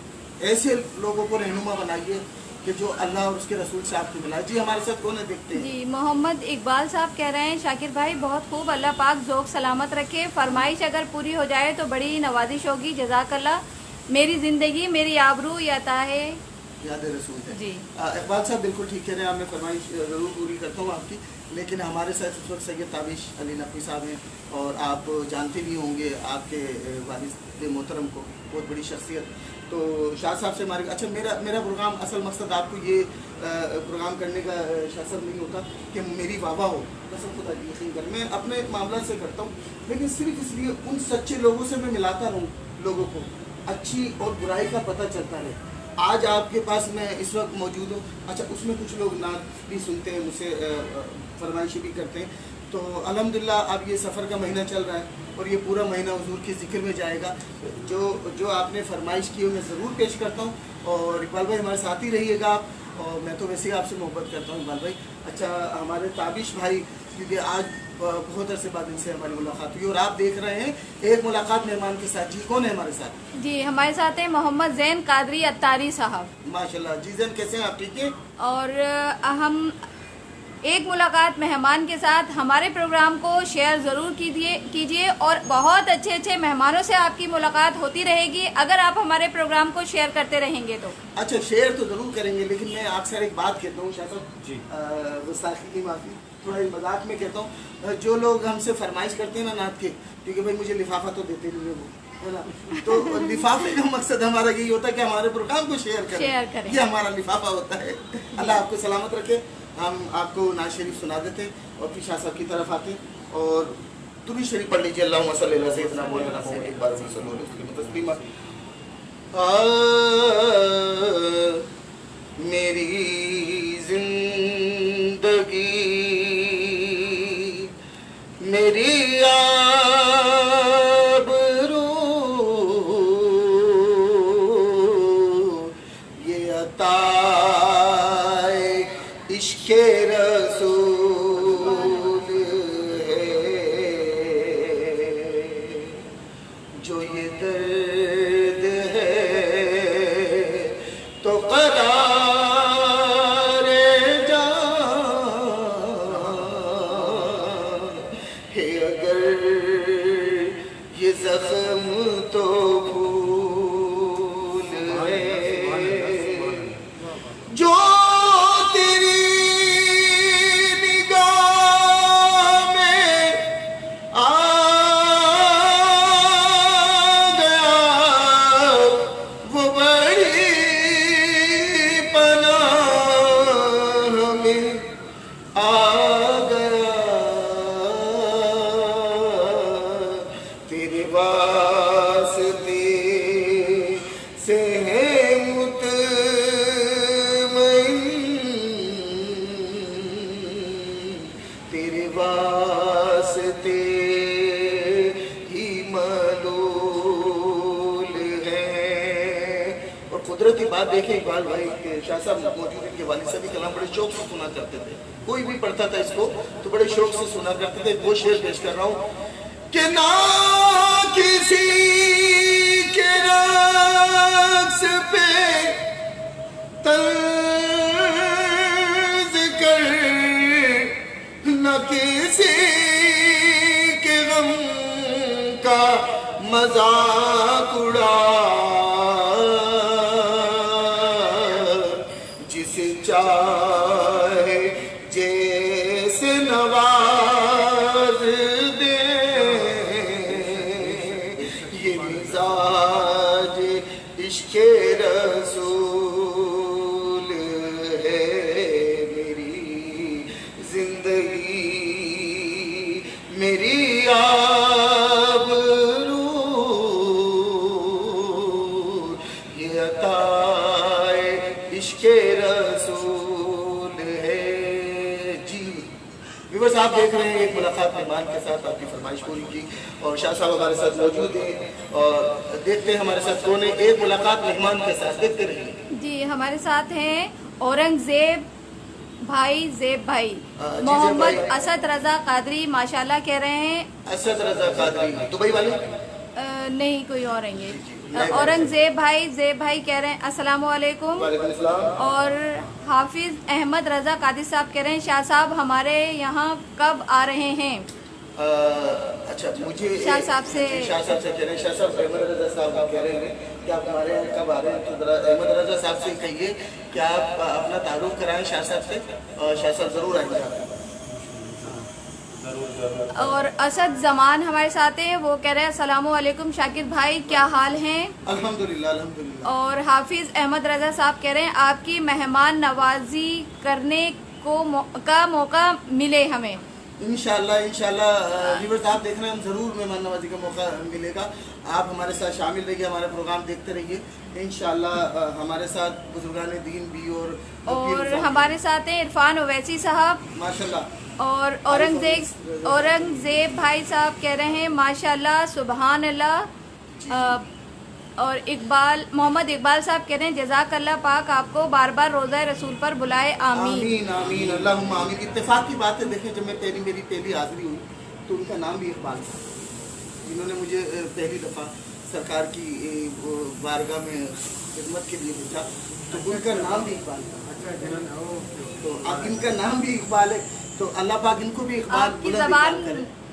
[SPEAKER 2] ऐसे लोगों को रहनुमा बनाइए कि जो अल्लाह और उसके रसूल से आपको मिला। जी हमारे साथ कौन है, देखते हैं।
[SPEAKER 1] जी, मोहम्मद इकबाल साहब कह रहे हैं शाकिर भाई बहुत खूब, अल्लाह पाक ज़ोक सलामत रखे, फरमाइश अगर पूरी हो जाए तो बड़ी नवाजिश होगी, जज़ाकल्लाह, मेरी ज़िंदगी मेरी आबरू याता है
[SPEAKER 2] याद रसूल है।
[SPEAKER 1] जी।
[SPEAKER 2] इकबाल साहब बिल्कुल ठीक कह रहे हैं, मैं फरमाइश ज़रूर पूरी करता हूँ आपकी। लेकिन हमारे साथ इस वक्त सैयद ताबिश अली नकवी साहब हैं, और आप जानते भी होंगे आपके वालिद मोहतरम को, बहुत बड़ी शख्सियत। तो शाह साहब से हमारे, अच्छा मेरा प्रोग्राम, असल मकसद आपको ये प्रोग्राम करने का शाह साहब नहीं होता कि मेरी वाह हो, कसम खुदा की यकीन कर, मैं अपने मामला से करता हूँ, लेकिन सिर्फ इसलिए उन सच्चे लोगों से मैं मिलाता रहूँ, लोगों को अच्छी और बुराई का पता चलता रहे। आज आपके पास मैं इस वक्त मौजूद हूँ। अच्छा, उसमें कुछ लोग नात भी सुनते हैं, मुझसे फरमाइशी भी करते हैं। तो अल्हम्दुलिल्लाह अब ये सफ़र का महीना चल रहा है और ये पूरा महीना हुजूर के ज़िक्र में जाएगा। जो आपने फरमाइश की है मैं ज़रूर पेश करता हूँ, और इकबाल भाई हमारे साथ ही रहिएगा आप, और मैं तो वैसे ही आपसे मोहब्बत करता हूँ इकबाल भाई। अच्छा, हमारे ताबिश भाई, क्योंकि आज बहुत अरसे बाद इनसे हमारी मुलाकात हुई, और आप देख रहे हैं एक मुलाकात मेहमान के साथ। जी कौन है हमारे साथ?
[SPEAKER 1] जी, हमारे साथ हैं मोहम्मद ज़ैन कादरी अत्तारी साहब।
[SPEAKER 2] माशाल्लाह। जी ज़ैन, कैसे हैं आप, ठीक है?
[SPEAKER 1] और हम एक मुलाकात मेहमान के साथ हमारे प्रोग्राम को शेयर ज़रूर कीजिए और बहुत अच्छे अच्छे मेहमानों से आपकी मुलाकात होती रहेगी अगर आप हमारे प्रोग्राम को शेयर करते रहेंगे तो।
[SPEAKER 2] अच्छा, शेयर तो ज़रूर करेंगे, लेकिन मैं अक्सर एक बात कहता हूँ शाह साहब
[SPEAKER 3] जी,
[SPEAKER 2] गुस्ताखी की माफ़ी, थोड़ा ही मजाक में कहता हूँ, जो लोग हमसे फरमाइश करते हैं ना नात के, क्योंकि भाई मुझे लिफाफा तो देते नहीं है वो, है ना, तो लिफाफे का मकसद हमारा यही होता है कि हमारे प्रोग्राम को शेयर करें, ये हमारा लिफाफा होता है। अल्लाह आपको सलामत रखे। हम आपको नाज शरीफ सुना देते हैं और फिर शाह साहब की तरफ आते हैं, और दुरूद शरीफ पढ़ लीजिए, अल्लाहुम्मा सल्ली अला सय्यिदिना मुहम्मद एक बार सल्लल्लाहु अलैहि तस्लीमा। मेरी जिंदगी मेरी आबरू ये अताए इश्क़े रसूल है, जो ये दर्द है तो करारे जान है, अगर ये जख्म तो भूल है, जो तेरी निगाह में आ गया वो बड़ी पनाह में आ गया, तेरे वास्ते से है तेरे वास्ते ही मलूल है। और कुदरती बात देखें इकबाल भाई के, शाह साहब मौजूद, इनके वालिद साहब भी कलाम बड़े शौक से सुना करते थे, कोई भी पढ़ता था इसको तो बड़े शौक से सुना करते थे। वो शेर पेश कर रहा हूँ कि ना किसी के रक्स पे तर्ज कर کسی کے غم کا مذاق اڑا، جسے چاہے جیسے نواز دے، یہ مزاج عشق رسول ہے میری زندگی، میری آبرو، یہ عطائے عشق رسول ہے۔ جی ویورز، آپ دیکھ رہے ہیں ایک ملاقات مہمان کے ساتھ، آپ کی فرمائش پوری کی، اور شاہ صاحب ہمارے ساتھ موجود ہیں، اور دیکھتے ہیں ہمارے ساتھ کون ہے ایک ملاقات مہمان کے ساتھ، دیکھتے رہیے۔
[SPEAKER 1] جی ہمارے ساتھ ہیں اورنگزیب بھائی، زیب بھائی،
[SPEAKER 2] جی،
[SPEAKER 1] محمد
[SPEAKER 2] زیب بھائی۔
[SPEAKER 1] اسد رضا قادری ماشاءاللہ کہہ رہے ہیں،
[SPEAKER 2] اسد رضا قادری دبئی والے؟
[SPEAKER 1] نہیں کوئی اور ہیں یہ،
[SPEAKER 2] نئے
[SPEAKER 1] اورنگزیب بھائی، زیب بھائی کہہ رہے ہیں السلام علیکم،
[SPEAKER 2] وعلیکم السلام۔
[SPEAKER 1] اور حافظ احمد رضا قادری صاحب کہہ رہے ہیں شاہ صاحب ہمارے یہاں کب آ رہے ہیں؟
[SPEAKER 2] اچھا، مجھے
[SPEAKER 1] شاہ صاحب سے
[SPEAKER 2] شاہ صاحب سے کہہ رہے ہیں، شاہ صاحب احمد رضا صاحب کہہ رہے ہیں کہ آپ ہمارے یہاں کب آ رہے ہیں، تو ذرا احمد رضا صاحب سے کہیے کہ آپ اپنا تعارف کرائیں شاہ صاحب سے، اور شاہ صاحب ضرور آئیں گے آپ کے پاس۔
[SPEAKER 1] اور اسد زمان ہمارے ساتھ ہیں، وہ کہہ رہے ہیں السلام علیکم شاکر بھائی، کیا حال ہیں؟
[SPEAKER 2] الحمدللہ الحمدللہ۔
[SPEAKER 1] اور حافظ احمد رضا صاحب کہہ رہے ہیں آپ کی مہمان نوازی کرنے کا موقع ملے ہمیں۔
[SPEAKER 2] انشاءاللہ ویورز، آپ دیکھ رہے ہیں ہم ضرور مہمان نوازی کا موقع ملے گا، آپ ہمارے ساتھ شامل رہیے، ہمارا پروگرام دیکھتے رہیے، انشاءاللہ ہمارے ساتھ بزرگان دین بھی اور
[SPEAKER 1] ہمارے ساتھ ہیں عرفان اویسی صاحب،
[SPEAKER 2] ماشاءاللہ،
[SPEAKER 1] اور اورنگزیب بھائی صاحب کہہ رہے ہیں ماشاءاللہ سبحان اللہ، اور محمد اقبال صاحب کہہ رہے ہیں جزاک اللہ پاک آپ کو بار بار روزہ رسول پر بلائے، آمین
[SPEAKER 2] آمین آمین اللہم آمین۔ اتفاق کی بات ہے، دیکھیں جب میری پہلی حاضری ہوئی تو ان کا نام بھی اقبال تھا، جنہوں نے مجھے پہلی دفعہ سرکار کی بارگاہ میں خدمت کے لیے بھیجا، تو ان کا نام بھی اقبال تھا، تو اب ان کا نام بھی اقبال ہے، تو اللہ پاک ان کو بھی اقبال
[SPEAKER 1] آپ کی زبان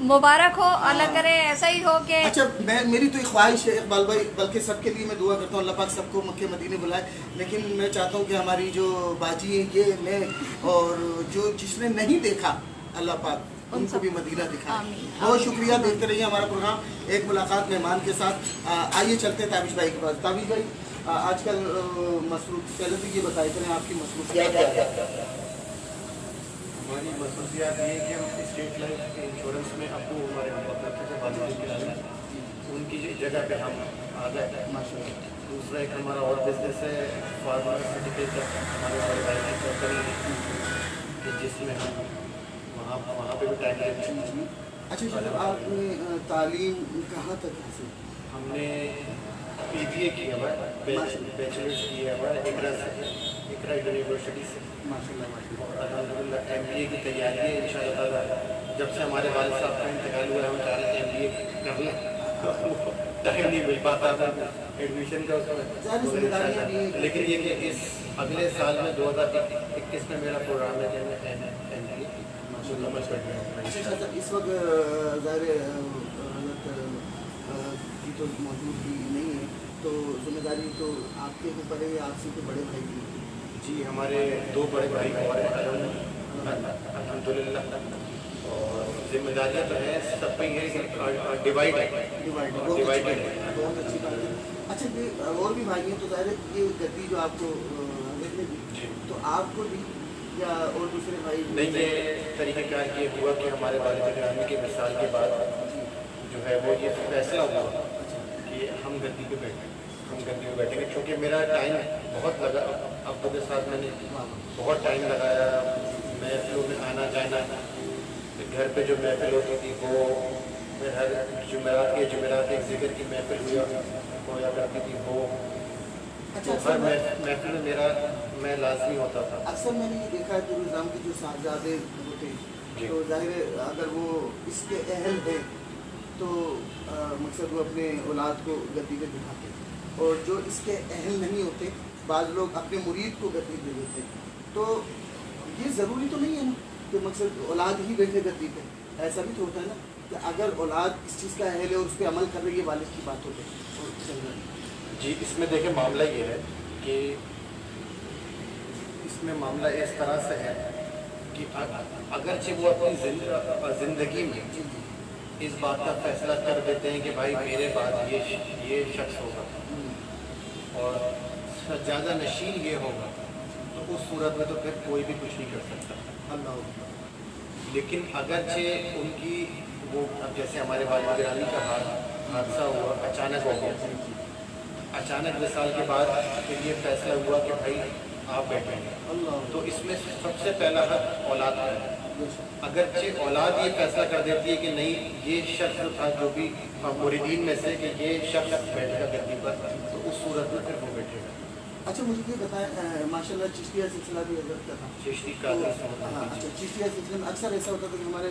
[SPEAKER 1] مبارک ہو، اللہ کرے ایسا ہی ہو کہ
[SPEAKER 2] اچھا، میری تو ایک خواہش ہے اقبال بھائی، بلکہ سب کے لیے میں دعا کرتا ہوں اللہ پاک سب کو مکہ مدینے بلائے، لیکن میں چاہتا ہوں کہ ہماری جو باجی ہیں، یہ میں اور جس نے نہیں دیکھا اللہ پاک ان کو بھی مدینہ دکھائے۔ بہت شکریہ، دیکھتے رہیے ہمارا پروگرام ایک ملاقات مہمان کے ساتھ۔ آئیے چلتے ہیں تابش بھائی کے پاس۔ تابش بھائی، آج کل مصروف، پہلے تو یہ بتائے کریں آپ کی مصروفیات کیا ہے؟
[SPEAKER 3] ہماری مصروفیات یہ ہے کہ ہم اسٹیٹ لائف کے انشورنس میں ابو ہمارے ان کی جگہ پہ ہم آ گئے، دوسرا ایک ہمارا اور بزنس ہے فارماسیوٹیکل کا، ہمارے بڑے بھائی کی کمپنی ہے جس میں ہم وہاں پہ بھی ٹائم دیتے ہیں۔
[SPEAKER 2] اچھا، جب آپ نے تعلیم کہاں تک حاصل؟
[SPEAKER 3] ہم نے PBA کیا ہوا ہے، بیچلرس کیا ہوا ہے اقرا یونیورسٹی سے، الحمدللہ MBA کی تیاری ہے انشاءاللہ تعالیٰ۔ جب سے ہمارے والد صاحب کا انتقال ہوا ہے ہم چاہ رہے تھے MBA کر لیں، ٹائم نہیں مل پاتا تھا ایڈمیشن کا اس میں، لیکن یہ کہ اس اگلے سال میں 2021 میں میرا پروگرام ہے کہ میں MBA مکمل کر دوں۔
[SPEAKER 2] اس وقت ظاہر کی تو موجود بھی نہیں ہے، تو ذمہ داری تو آپ کے اوپر ہے یا آپ سے کوئی بڑے بھائی کی؟
[SPEAKER 3] جی ہمارے 2 بڑے بھائی ہمارے الحمدللہ، اور ذمہ داریاں تو ہیں سب پہ، یہ ڈیوائڈ ہے۔
[SPEAKER 2] بہت اچھی بات ہے۔ اچھا، اور بھی بھائی ہیں تو ظاہر ہے یہ گدی جو آپ کو دیکھنے دی تو آپ کو بھی یا اور دوسرے بھائی؟
[SPEAKER 3] نہیں، یہ طریقہ کار یہ ہوا کہ ہمارے والد گرامی کے مثال کے بعد جو ہے وہ یہ فیصلہ ہوا کہ ہم گدی پہ بیٹھیں گے، کیونکہ میرا ٹائم بہت لگا ابو کے ساتھ، میں نے بہت ٹائم لگایا محفلوں میں آنا جانا، گھر پہ جو محفل ہوتی تھی وہ ہر جمعرات ایک ذکر کی محفل ہوا کرتی تھی، وہ ہر محفل میں میں لازمی ہوتا تھا۔
[SPEAKER 2] اکثر میں نے یہ دیکھا ہے کہ نظام کے جو صاحبزادے ہوتے تو ظاہر ہے اگر وہ اس کے اہل ہیں تو مقصد وہ اپنے اولاد کو گدی پہ بٹھاتے، اور جو اس کے اہل نہیں ہوتے بعض لوگ اپنے مرید کو گدی دے دیتے، تو یہ ضروری تو نہیں ہے نا کہ कि मकसद औलाद ही बैठे गद्दी पे, ऐसा भी तो होता है ना कि अगर औलाद इस चीज़ का अहल है और उस पर अमल कर रही है, वालिद की बात होती है।
[SPEAKER 3] जी, इसमें देखिए मामला ये है कि इसमें मामला इस तरह से है कि अगरचे वो अपनी ज़िंदगी में इस बात का फैसला कर देते हैं कि भाई मेरे बाद ये शख्स होगा और ज़्यादा नशीन ये होगा, तो उस सूरत में तो फिर कोई भी कुछ नहीं कर सकता।
[SPEAKER 2] अल्लाह।
[SPEAKER 3] लेकिन अगरचे उनकी वो, अब जैसे हमारे वालिद गिरानी का हादसा हुआ, अचानक हो गया, अचानक विसाल के बाद फिर ये फैसला हुआ कि भाई आप बैठेंगे,
[SPEAKER 2] अल्लाह।
[SPEAKER 3] तो इसमें सबसे पहला हक औलाद का है। अगरचे औलाद ये फैसला कर देती है कि नहीं, ये शख्स जो था, जो भी मुरीदीन में से, कि ये शख्स बैठेगा गद्दी पर, तो उस सूरत में फिर वो बैठेगा।
[SPEAKER 2] अच्छा, मुझे ये बताएं, माशाल्लाह चिश्तिया सिलसिला भी हज़रत का था।
[SPEAKER 3] चिश्ती का
[SPEAKER 2] हाँ, अच्छा, चिश्तिया सिलसिले में अक्सर ऐसा होता था कि हमारे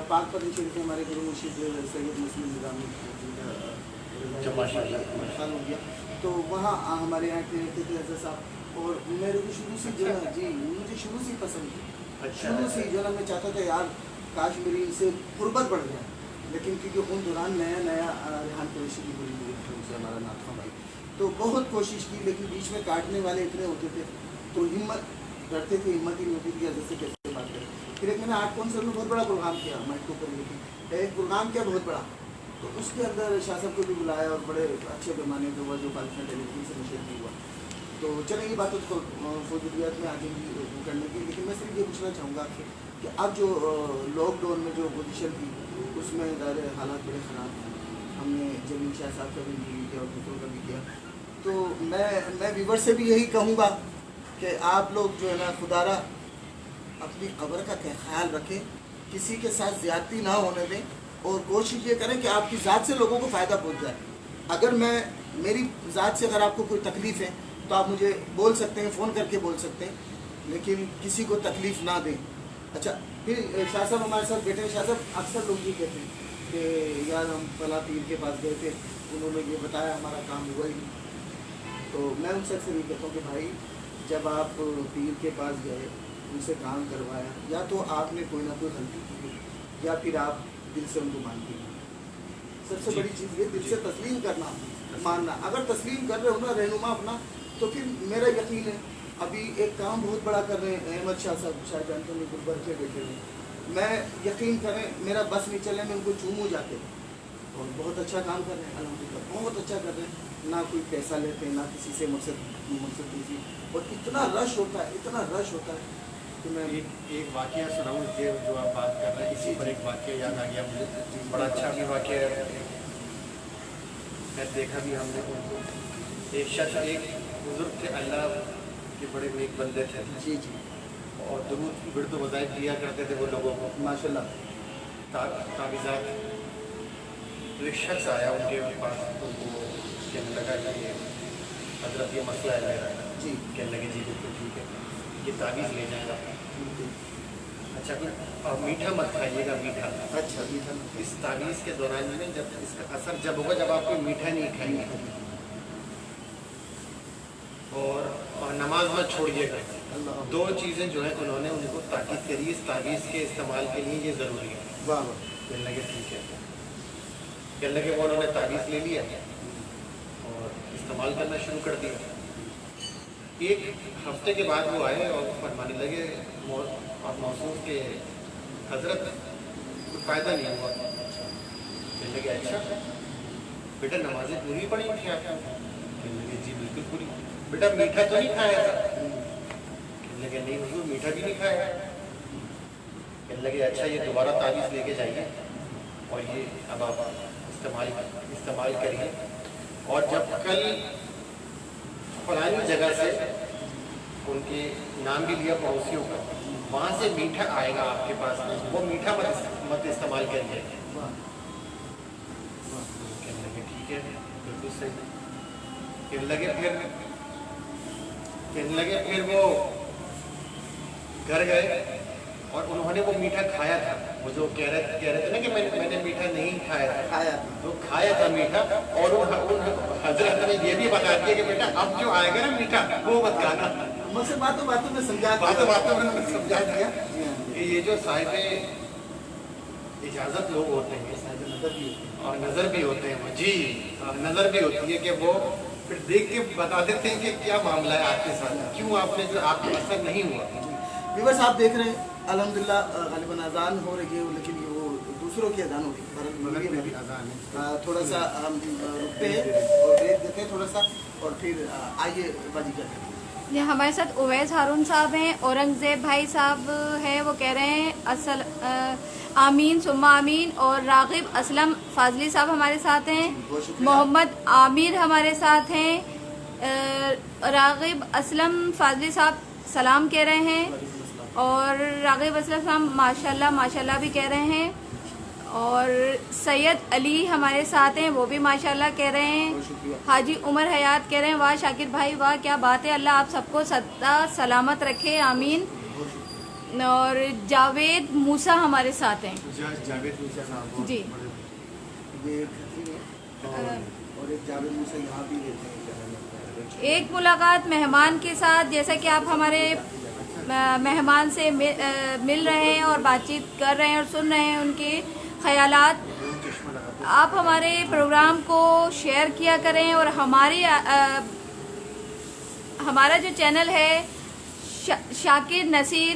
[SPEAKER 2] पाक परवीन शरीफ में हमारे गुरु मुर्शिद सैयद मुस्लिम निज़ामी हो गया, तो वहाँ हमारे यहाँ रहते थे हज़रत साहब, और मेरे को शुरू से जो है, जी मुझे शुरू से ही पसंद थी। शुरू से जो है मैं चाहता था यार काश मेरी इनसे गुर्बत बढ़ जाए, लेकिन क्योंकि उन दौरान नया रेहान कुरैशी की बड़ी उनसे हमारा नाता भाई, तो बहुत कोशिश की, लेकिन बीच में काटने वाले इतने होते थे तो हिम्मत करते थे, हिम्मत ही नहीं होती थी जैसे कैसे बात करें। फिर एक मैंने 8 कौंसल में बहुत बड़ा प्रोग्राम किया, माइक को करने की एक प्रोग्राम किया बहुत बड़ा, तो उसके अंदर शाह साहब को भी बुलाया और बड़े अच्छे पैमाने पे हुआ, जो पाकिस्तान टेलीविजन से नशर भी हुआ। तो चलें ये बात उसको फौजियात में आ जाएंगी करने की, लेकिन मैं सिर्फ ये पूछना चाहूँगा आपसे कि अब जो लॉकडाउन में जो पोजीशन थी उसमें ज़ाहिर हालात बड़े ख़राब हैं, हमने जमीन शाह साहब का भी इंटरव्यू किया और दूसरों का भी किया, तो मैं व्यूवर से भी यही कहूँगा कि आप लोग जो है ना खुदारा अपनी कब्र का ख्याल रखें, किसी के साथ ज़्यादती ना होने दें, और कोशिश ये करें कि आपकी ज़ात से लोगों को फ़ायदा पहुँच जाए। अगर मेरी ज़ात से अगर आपको कोई तकलीफ़ है तो आप मुझे बोल सकते हैं, फ़ोन करके बोल सकते हैं, लेकिन किसी को तकलीफ़ ना दें। अच्छा, फिर शाह साहब हमारे साथ बैठे हैं। शाह साहब अक्सर लोग ये कहते हैं कि यार हम फला पीर के पास गए थे, उन्होंने ये बताया, हमारा काम हुआ ही नहीं। तो मैं उनसे अक्सर ये कहता हूँ कि भाई जब आप पीर के पास गए, उनसे काम करवाया, या तो आपने कोई ना कोई गलती की या फिर आप दिल से उनको मानते हैं। सबसे बड़ी चीज़ ये दिल से तस्लीम करना, मानना। अगर तस्लीम कर रहे हो ना रहनुमा अपना, तो फिर मेरा यकीन है अभी एक काम बहुत बड़ा कर रहे हैं अहमद शाह साहब, शायद जानते हैं गुलबर्ग के बैठे हुए, मैं यकीन करें मेरा बस नहीं चले, मैं उनको चूमू जाते, और बहुत अच्छा काम कर रहे हैं अल्हम्दुलिल्लाह, बहुत अच्छा कर रहे हैं, ना कोई पैसा लेते हैं, ना किसी से मकसद किसी, और इतना रश होता है, इतना रश होता है कि मैं
[SPEAKER 3] एक वाक़या सुनाऊँ, ये जो आप बात कर रहे हैं, इसी पर एक वाक़या याद आ गया मुझे, बड़ा अच्छा भी वाक़या है, मैं देखा भी हमने उनको। एक शख्स, एक बुजुर्ग थे, अल्लाह के बड़े नेक बंदे थे,
[SPEAKER 2] जी जी,
[SPEAKER 3] और दुरूद बिरदो बजाय दिया करते थे वो लोगों को,
[SPEAKER 2] माशाल्लाह।
[SPEAKER 3] तावीज़ात। तो एक शख्स आया उनके पास, तो वो कहने लगा कि हजरत ये मसला है मेरा।
[SPEAKER 2] जी।
[SPEAKER 3] कहने लगे जी बिल्कुल ठीक है, ये तावीज़ ले जाएगा। अच्छा, और मीठा मत खाइएगा, मीठा।
[SPEAKER 2] अच्छा, मीठा।
[SPEAKER 3] इस तावीज़ के दौरान में जब इसका असर जब होगा, जब आप कोई मीठा नहीं खाएंगे, और नमाज मत छोड़िएगा। दो चीज़ें जो है उन्होंने उनको ताकीद करी, इस तावीज़ के इस्तेमाल के लिए ये ज़रूरी है।
[SPEAKER 2] वाह वाह।
[SPEAKER 3] कहने लगे ठीक है, कहने लगे वो उन्होंने तावीज़ ले लिया और इस्तेमाल करना शुरू कर दिया। एक हफ्ते के बाद वो आए और फरमाने लगे आप महसूस के हजरत कोई फ़ायदा नहीं हुआ। कहने लगे अच्छा बेटा नमाज़ें पूरी पढ़ी थी आप? कहने लगे जी बिल्कुल पूरी। बेटा मीठा तो नहीं खाया था? कहने लगे नहीं हुजूर मीठा भी नहीं खाया। कहने लगे अच्छा ये दोबारा तावीज़ लेके जाइए और ये अब आप इस्तेमाल करिए, और जब कल फलानी जगह से उनके नाम भी लिया पड़ोसियों का, वहाँ से मीठा आएगा आपके पास, वो मीठा मत इस्तेमाल करिए। कहने लगे ठीक है बिल्कुल सही। कहने लगे फिर वो घर गए और उन्होंने वो मीठा खाया था। वो जो कह रहे थे ना कि मैंने मीठा नहीं खाया था, तो खाया था मीठा, और उन हजरत ने ये भी बता दिया कि बेटा अब जो आएगा ना मीठा वो मत खाना।
[SPEAKER 2] मुझसे बातों में समझा
[SPEAKER 3] दिया कि ये जो साहिब इजाज़त लोग होते हैं और नज़र भी होते हैं जी, नज़र भी होती है कि वो फिर देख के बता देते हैं कि क्या मामला है आपके साथ, क्यों आपने जो आपको असर नहीं हुआ।
[SPEAKER 2] व्यूअर्स आप देख रहे हैं अल्हम्दुलिल्लाह गालिबन अजान हो रही है, लेकिन ये वो दूसरों की अजान हो रही है। थोड़ा सा हम रुकते हैं और ब्रेक देते हैं थोड़ा सा, और फिर आइए बाजी करते हैं।
[SPEAKER 1] ये हमारे साथ उवैस हारून साहब हैं, औरंगजेब भाई साहब हैं, वो कह रहे हैं आमीन सुम्मा आमीन, और रागिब असलम फाजली साहब हमारे साथ हैं, मोहम्मद आमिर हमारे साथ हैं। रागिब असलम फाजली साहब सलाम कह रहे हैं, और रागिब असलम साहब माशाल्लाह माशाल्लाह भी कह रहे हैं, और सैयद अली हमारे साथ हैं, वो भी माशाल्लाह कह रहे हैं। हाजी उमर हयात कह रहे हैं वाह शाकिर भाई वाह क्या बात है, अल्लाह आप सबको सदा सलामत रखे आमीन। और जावेद मूसा हमारे साथ हैं
[SPEAKER 3] जावेद मूसा साहब
[SPEAKER 1] जी,
[SPEAKER 2] ये और एक जावेद मूसा यहाँ भी रहते हैं।
[SPEAKER 1] एक मुलाकात मेहमान के साथ, जैसा कि आप हमारे मेहमान से मिल रहे हैं और बातचीत कर रहे हैं और सुन रहे हैं उनके ख्यालात, आप हमारे प्रोग्राम को शेयर किया करें, और हमारा जो चैनल है शाकिर नसीर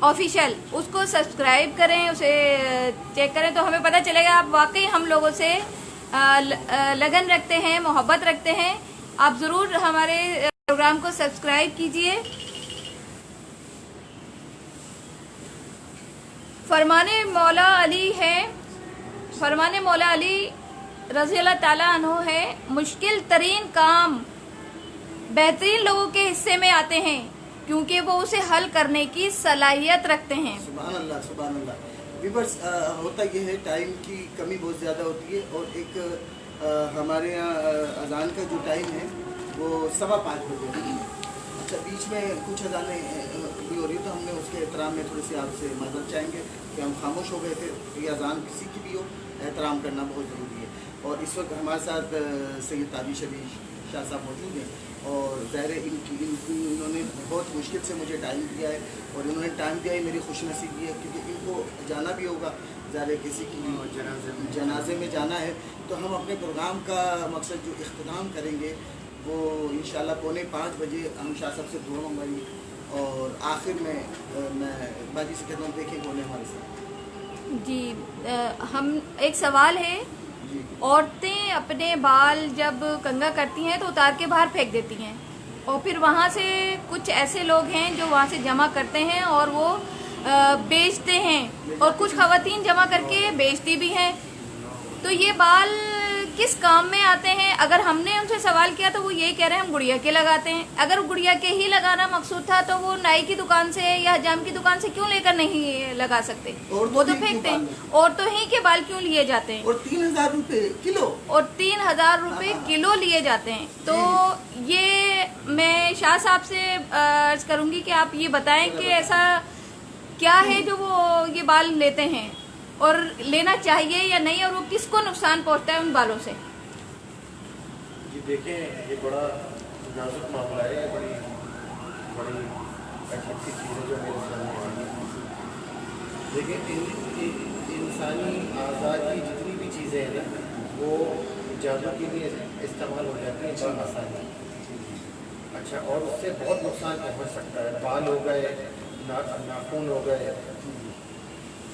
[SPEAKER 1] ऑफिशियल, उसको सब्सक्राइब करें, उसे चेक करें, तो हमें पता चलेगा आप वाकई हम लोगों से लगन रखते हैं, मोहब्बत रखते हैं। आप ज़रूर हमारे प्रोग्राम को सब्सक्राइब कीजिए। फरमाने मौला अली है, फरमाने मौला अली रज़ी अल्लाह ताला अन्हु है, मुश्किल तरीन काम बेहतरीन लोगों के हिस्से में आते हैं, क्योंकि वो उसे हल करने की सलाहियत रखते हैं।
[SPEAKER 2] सुभान अल्लाह सुभान अल्लाह। व्यूअर्स होता ये है टाइम की कमी बहुत ज़्यादा होती है, और एक हमारे यहाँ अजान का जो टाइम है वो 5:15 बजे है। अच्छा, बीच में कुछ अजानें भी हो रही है, तो हमने उसके एहतराम में थोड़ी सी आपसे मदद चाहेंगे कि हम खामोश हो गए थे। ये अजान किसी की भी हो, एहतराम करना बहुत ज़रूरी है। और इस वक्त हमारे साथ सैयद ताबिश अली शाह साहब मौजूद हैं, और ज़ाहिर इन्होंने बहुत मुश्किल से मुझे टाइम दिया है, और इन्होंने टाइम दिया है मेरी खुशनसीबी है, क्योंकि इनको जाना भी होगा, ज़ाहिर किसी की जनाजे में जाना है। तो हम अपने प्रोग्राम का मकसद जो इख्तिताम करेंगे वो इंशाल्लाह 4:45 बजे हम शाह साहब से दुआ मंगवाई, और आखिर में मैं बाजी से कहता हूँ देखें बोले हमारे साथ
[SPEAKER 1] जी। हम एक सवाल है,
[SPEAKER 2] जी।
[SPEAKER 1] औरतें अपने बाल जब कंघा करती हैं तो उतार के बाहर फेंक देती हैं, और फिर वहाँ से कुछ ऐसे लोग हैं जो वहाँ से जमा करते हैं और वो बेचते हैं, और कुछ खवातीन जमा करके बेचती भी हैं। तो ये बाल किस काम में आते हैं? अगर हमने उनसे सवाल किया तो वो यही कह रहे हैं हम गुड़िया के लगाते हैं। अगर गुड़िया के ही लगाना मकसूद था तो वो नाई की दुकान से या हजाम की दुकान से क्यों लेकर नहीं लगा सकते? वो तो फेंकते हैं। और तो ही के बाल क्यों लिए जाते हैं?
[SPEAKER 2] और 3,000 रुपये किलो,
[SPEAKER 1] और 3,000 रुपये किलो लिए जाते हैं। तो ये मैं शाह साहब से अर्ज करूंगी कि आप ये बताएं कि ऐसा क्या है जो वो ये बाल लेते हैं, और लेना चाहिए या नहीं, और वो किसको नुकसान पहुंचता है उन बालों से?
[SPEAKER 3] जी देखें, ये बड़ा नाजुक मामला है, ये बड़ी बड़ी अजीब सी चीज़ है जो मेरे सामने आई है। देखिए, इंसानी आज़ा की जितनी भी चीज़ें हैं ना, वो जादू के लिए इस्तेमाल हो जाती हैं आसानी। अच्छा, और उससे बहुत नुकसान पहुंच सकता है। बाल हो गए, नाखून हो गए,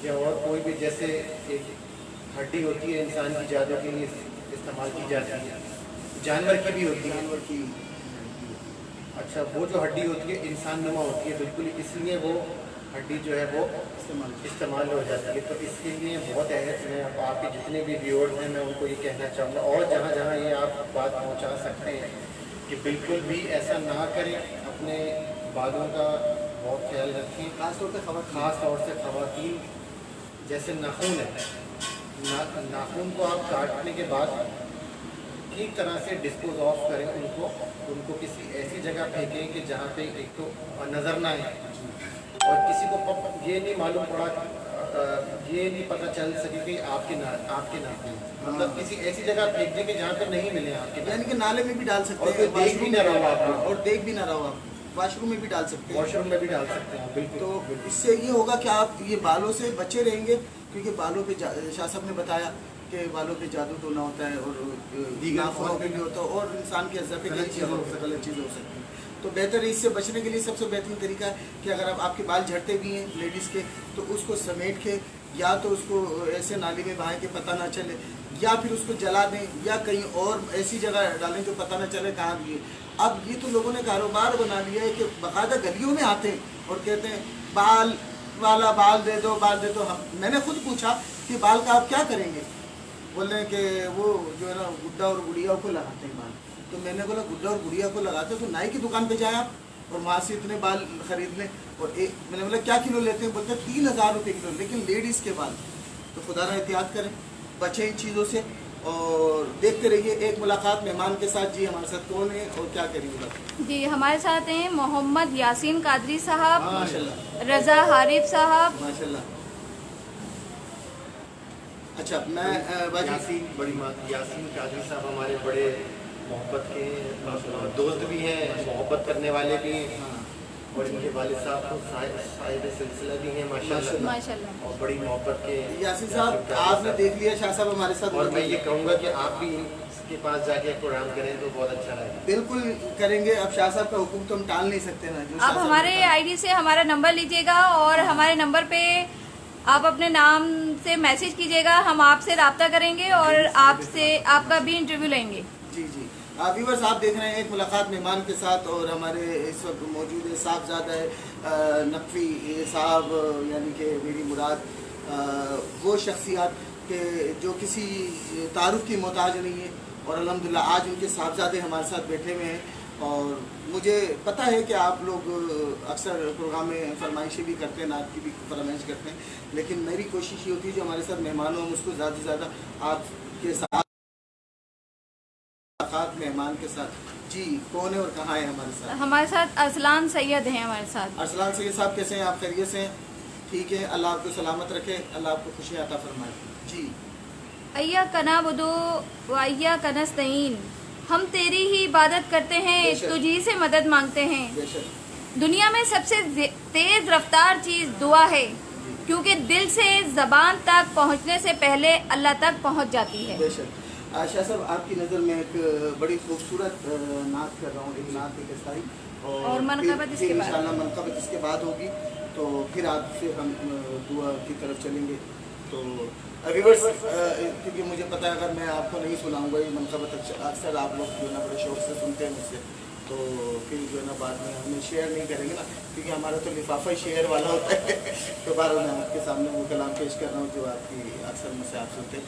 [SPEAKER 3] या और कोई भी, जैसे एक हड्डी होती है इंसान की जादू के लिए इस्तेमाल की जाती है, जानवर की भी होती है, जानवर की। अच्छा, वो जो हड्डी होती है इंसान नुमा होती है बिल्कुल, इसलिए वो हड्डी जो है वो इस्तेमाल हो जाती है। तो इसके लिए बहुत अहम है। आपके जितने भी व्यूअर्स हैं, मैं उनको ये कहना चाहूँगा, और जहाँ जहाँ ये आप बात पहुँचा सकते हैं कि बिल्कुल भी ऐसा ना करें, अपने बालों का बहुत ख्याल रखें, ख़ास तौर से ख़वातीन। जैसे नाखून है, नाखून को आप काटने के बाद ठीक तरह से डिस्पोज ऑफ करें, उनको किसी ऐसी जगह फेंकें कि जहाँ पे एक तो नज़र ना आए, और किसी को ये नहीं मालूम पड़ा, ये नहीं पता चल सके कि आपके नाखून, मतलब किसी ऐसी जगह फेंक दें कि जहाँ पे नहीं मिले आपके,
[SPEAKER 2] यानी कि नाले में भी डाल सकते
[SPEAKER 3] हैं, और देख भी ना रहा हो आप,
[SPEAKER 2] और देख भी ना रहा हो आप। वॉशरूम में भी डाल सकते हैं।
[SPEAKER 3] वॉशरूम में भी डाल सकते हैं बिल्कुल।
[SPEAKER 2] तो इससे ये होगा कि आप ये बालों से बचे रहेंगे, क्योंकि बालों पे शाह साहब ने बताया कि बालों पे जादू टोना होता है और नाखूनों पे भी होता है और इंसान के अज़्ज़ा पे गलत चीज़ें हो सकती हैं। तो बेहतर है, इससे बचने के लिए सबसे बेहतरीन तरीका है कि अगर आपके बाल झड़ते भी हैं लेडीज़ के, तो उसको समेट के या तो उसको ऐसे नाली में बहाएं कि पता ना चले, या फिर उसको जला दें, या कहीं और ऐसी जगह डालें जो पता ना चले कहाँ भी है। अब ये तो लोगों ने कारोबार बना लिया है कि बाकायदा गलियों में आते हैं और कहते हैं बाल वाला बाल दे दो, बाल दे दो। मैंने खुद पूछा कि बाल का आप क्या करेंगे, बोल रहे हैं कि वो जो है ना गुड्डा और गुड़िया को लगाते हैं बाल। तो मैंने बोला गुड्डा और गुड़िया को लगाते तो नाई की दुकान पे जाए आप और वहाँ से इतने बाल खरीद लें। और मैंने बोला क्या किलो लेते हैं, बोलते हैं 3000 रुपये किलो, लेकिन लेडीज़ के बाल। तो खुदा ना एहतियात करें, बचें इन चीज़ों से और देखते रहिए एक मुलाकात मेहमान के साथ। जी हमारे साथ कौन है और क्या करेंगे?
[SPEAKER 1] जी हमारे साथ हैं मोहम्मद यासीन कादरी साहब,
[SPEAKER 2] माशाल्लाह,
[SPEAKER 1] रज़ा हारिफ साहब।
[SPEAKER 2] माशाल्लाह। अच्छा मैं
[SPEAKER 3] यासीन कादरी साहब हमारे बड़े मोहब्बत के दोस्त भी हैं, मोहब्बत करने वाले भी हैं, और इनके वालिद साहब तो साहिब सिलसिला भी हैं माशाल्लाह,
[SPEAKER 1] माशाल्लाह।
[SPEAKER 3] और बड़ी मोहब्बत के।
[SPEAKER 2] यासीन साहब आपने देख लिया शाह साहब हमारे साथ,
[SPEAKER 3] और मैं ये कहूँगा कि आप भी इनके पास जाके प्रोग्राम करें तो बहुत अच्छा रहेगा।
[SPEAKER 2] बिल्कुल करेंगे। अब शाह साहब का हुक्म तो हम टाल नहीं सकते ना। जो
[SPEAKER 1] आप हमारे आईडी से हमारा नंबर लीजिएगा और हमारे नंबर पे आप अपने नाम से मैसेज कीजिएगा, हम आपसे रब्ता करेंगे और आपसे आपका भी इंटरव्यू लेंगे।
[SPEAKER 2] जी जी व्यूवर्स, आप देख रहे हैं एक मुलाकात मेहमान के साथ, और हमारे इस वक्त मौजूद है साहबजादा है नकवी साहब, यानी कि मेरी मुराद वो शख्सियत के जो किसी तारुफ की मोहताज नहीं है, और अल्हम्दुलिल्लाह आज उनके साहबजादे हमारे साथ बैठे हुए हैं। और मुझे पता है कि आप लोग अक्सर प्रोग्राम में फरमाइशें भी करते हैं, नात की भी फरमाइश करते हैं, लेकिन मेरी कोशिश ये होती है जो हमारे साथ मेहमान हो हम उसको ज़्यादा से ज़्यादा आपके साथ मेहमान के साथ। जी कौन है और कहाँ है हमारे साथ?
[SPEAKER 1] हमारे साथ अरसलान सैयद हैं हमारे साथ।
[SPEAKER 2] अरसलान सैयद साहब कैसे हैं आप? खैरियत से हैं? ठीक है, अल्लाह आपको सलामत रखे, अल्लाह आपको खुशी अता फरमाए। जी
[SPEAKER 1] अय्या कनाबुदो व अय्या कनस्तईन, हम तेरी ही इबादत करते हैं,
[SPEAKER 2] बेशक।
[SPEAKER 1] तुझी से मदद मांगते हैं।
[SPEAKER 2] बेशक।
[SPEAKER 1] दुनिया में सबसे तेज रफ्तार चीज दुआ है, क्योंकि दिल से जबान तक पहुंचने से पहले अल्लाह तक पहुंच जाती है।
[SPEAKER 2] बेशक। शाह साहब आपकी नज़र में एक बड़ी खूबसूरत नात कर रहा हूँ, एक नात एक इस्ताई,
[SPEAKER 1] और मनक़बत इसके बाद।
[SPEAKER 2] इंशाअल्लाह मनक़बत इसके बाद होगी, तो फिर आपसे हम दुआ की तरफ चलेंगे। तो व्यूअर्स, क्योंकि मुझे पता है अगर मैं आपको नहीं सुनाऊंगा ये मनक़बत, अक्सर आप लोग जो है ना बड़े शौक से सुनते हैं मुझसे, तो फिर जो है ना बाद में हमें शेयर नहीं करेंगे ना, क्योंकि हमारा तो लिफाफा ही शेयर वाला होता है। तो बार मैं आपके सामने वो कलाम पेश कर रहा हूँ जो आपकी अक्सर मुझसे आप सुनते हैं।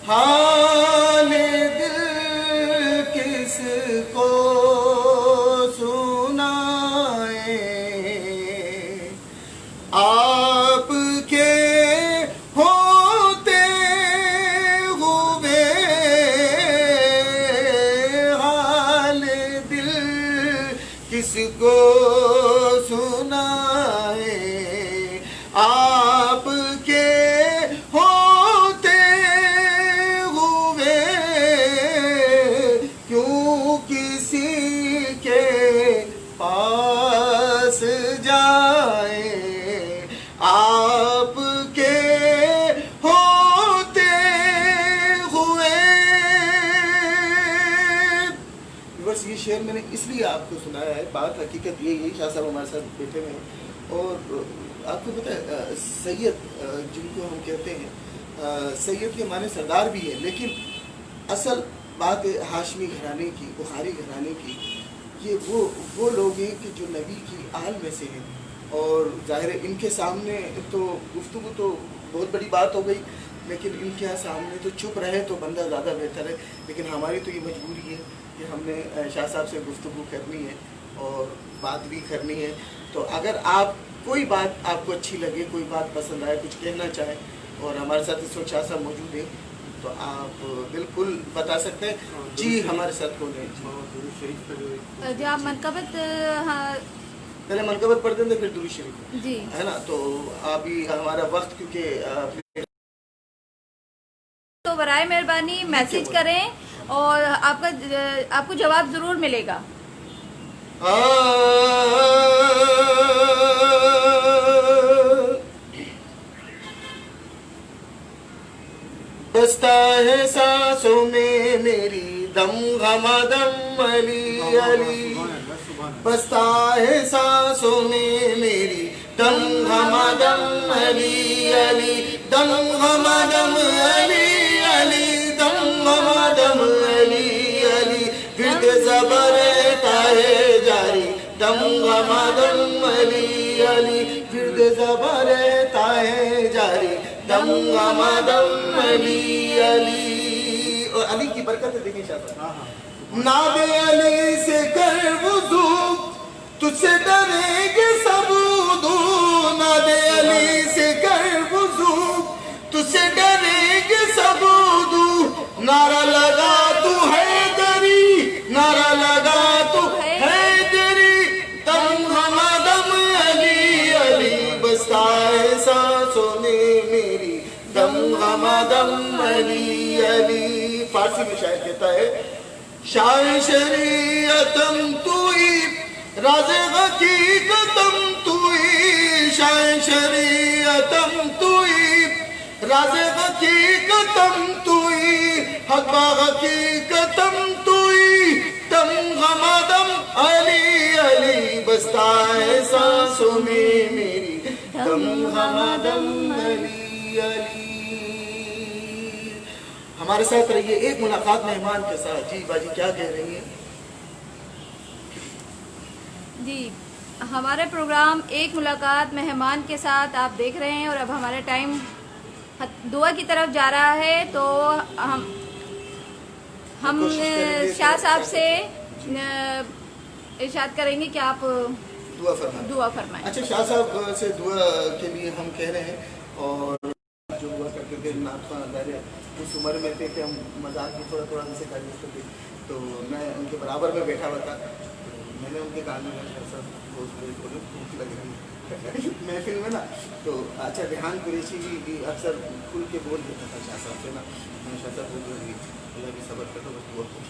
[SPEAKER 2] हाल दिल किसको सुनाए, आपके होते हुए हाल दिल किसको सुनाए, आपके होते हुए क्यों किसी के पास जाए, आपके होते हुए। बस ये शेर मैंने इसलिए आपको सुनाया है, बात हकीकत यही है। शाह साहब हमारे साथ बैठे हुए हैं, और आपको पता है सैयद जिनको हम कहते हैं, सैयद के माने सरदार भी है, लेकिन असल बात है हाशमी घराने की, बुखारी घराने की। ये वो लोग हैं कि जो नबी की आल में से हैं, और ज़ाहिर है इनके सामने तो गुफ्तगू तो बहुत बड़ी बात हो गई, लेकिन इनके यहाँ सामने तो चुप रहे तो बंदा ज़्यादा बेहतर है। लेकिन हमारी तो ये मजबूरी है कि हमने शाह साहब से गुफ्तगू करनी है और बात भी करनी है। तो अगर आप कोई बात आपको अच्छी लगे, कोई बात पसंद आए, कुछ कहना चाहें, और हमारे साथ इस वक्त शाह साहब मौजूद हैं, तो आप बिल्कुल बता सकते हैं। जी हमारे साथ कौन है?
[SPEAKER 1] जो आप मनक़बत, हाँ,
[SPEAKER 2] पहले मनक़बत पढ़ देंगे फिर दुरूद शरीफ,
[SPEAKER 1] जी
[SPEAKER 2] है ना। तो अभी हमारा वक्त क्योंकि
[SPEAKER 1] तो बराए मेहरबानी मैसेज करें اور آپ کو جواب ضرور ملے گا.
[SPEAKER 2] بستا ہے سانسوں میں میری دم غما دم علی علی. بستا ہے سانسوں میں میری دم غما دم علی علی. دم غما دم علی علی. دم غما دم علی علی. ورد زبر رہتا ہے جاری. دم غما دم علی علی. ورد زبر رہتا ہے جاری. دم غما دم علی علی. اور علی کی برکت ہے. دیکھیں شاہ صاحب. ناد علی سے کر وضو تجھ سے ڈریں گے سب دو. ناد علی سے کر وضو تجھ سے ڈریں گے سب دو. نعرہ لگا تو حیدری. نعرہ لگا تو حیدری. دم غما دم علی علی. بستا ہے سانسوں میں میری دم غما دم علی علی. فارسی میں شاعر کہتا ہے شاہ شریعتم توئی راز حقیقتم توئی. شاہ شریعتم توئی راز حقیقتم توئی. حق با حقیقتم توئی. دم غما دم علی علی. بستا ہے سانسوں میں میری دم غما دم علی علی. ہمارے ساتھ رہیے ایک ملاقات مہمان کے ساتھ. جی باجی کیا کہہ رہی ہیں؟
[SPEAKER 1] جی ہمارے پروگرام ایک ملاقات مہمان کے ساتھ آپ دیکھ رہے ہیں، اور اب ہمارا ٹائم دعا کی طرف جا رہا ہے. تو ہم شاہ صاحب سے ارشاد کریں گے کہ آپ دعا فرمائیں.
[SPEAKER 2] اچھا شاہ صاحب سے دعا کے لیے ہم کہہ رہے ہیں. اور جو ہوا کرتے تھے نعت خواں ظاہر اس عمر میں تھے کہ ہم مذاق بھی تھوڑا تھوڑا ان سے تعریف کرتے. تو میں ان کے برابر میں بیٹھا ہوا تھا. میں نے ان کے کان میں لگ رہی محفل میں نا. تو اچھا ریحان قریشی بھی اکثر کھل کے بول دیتا تھا شاہ صاحب سے نا. میں شاہ صاحب بول رہی اللہ کی صبر کرتا بس بہت خوش.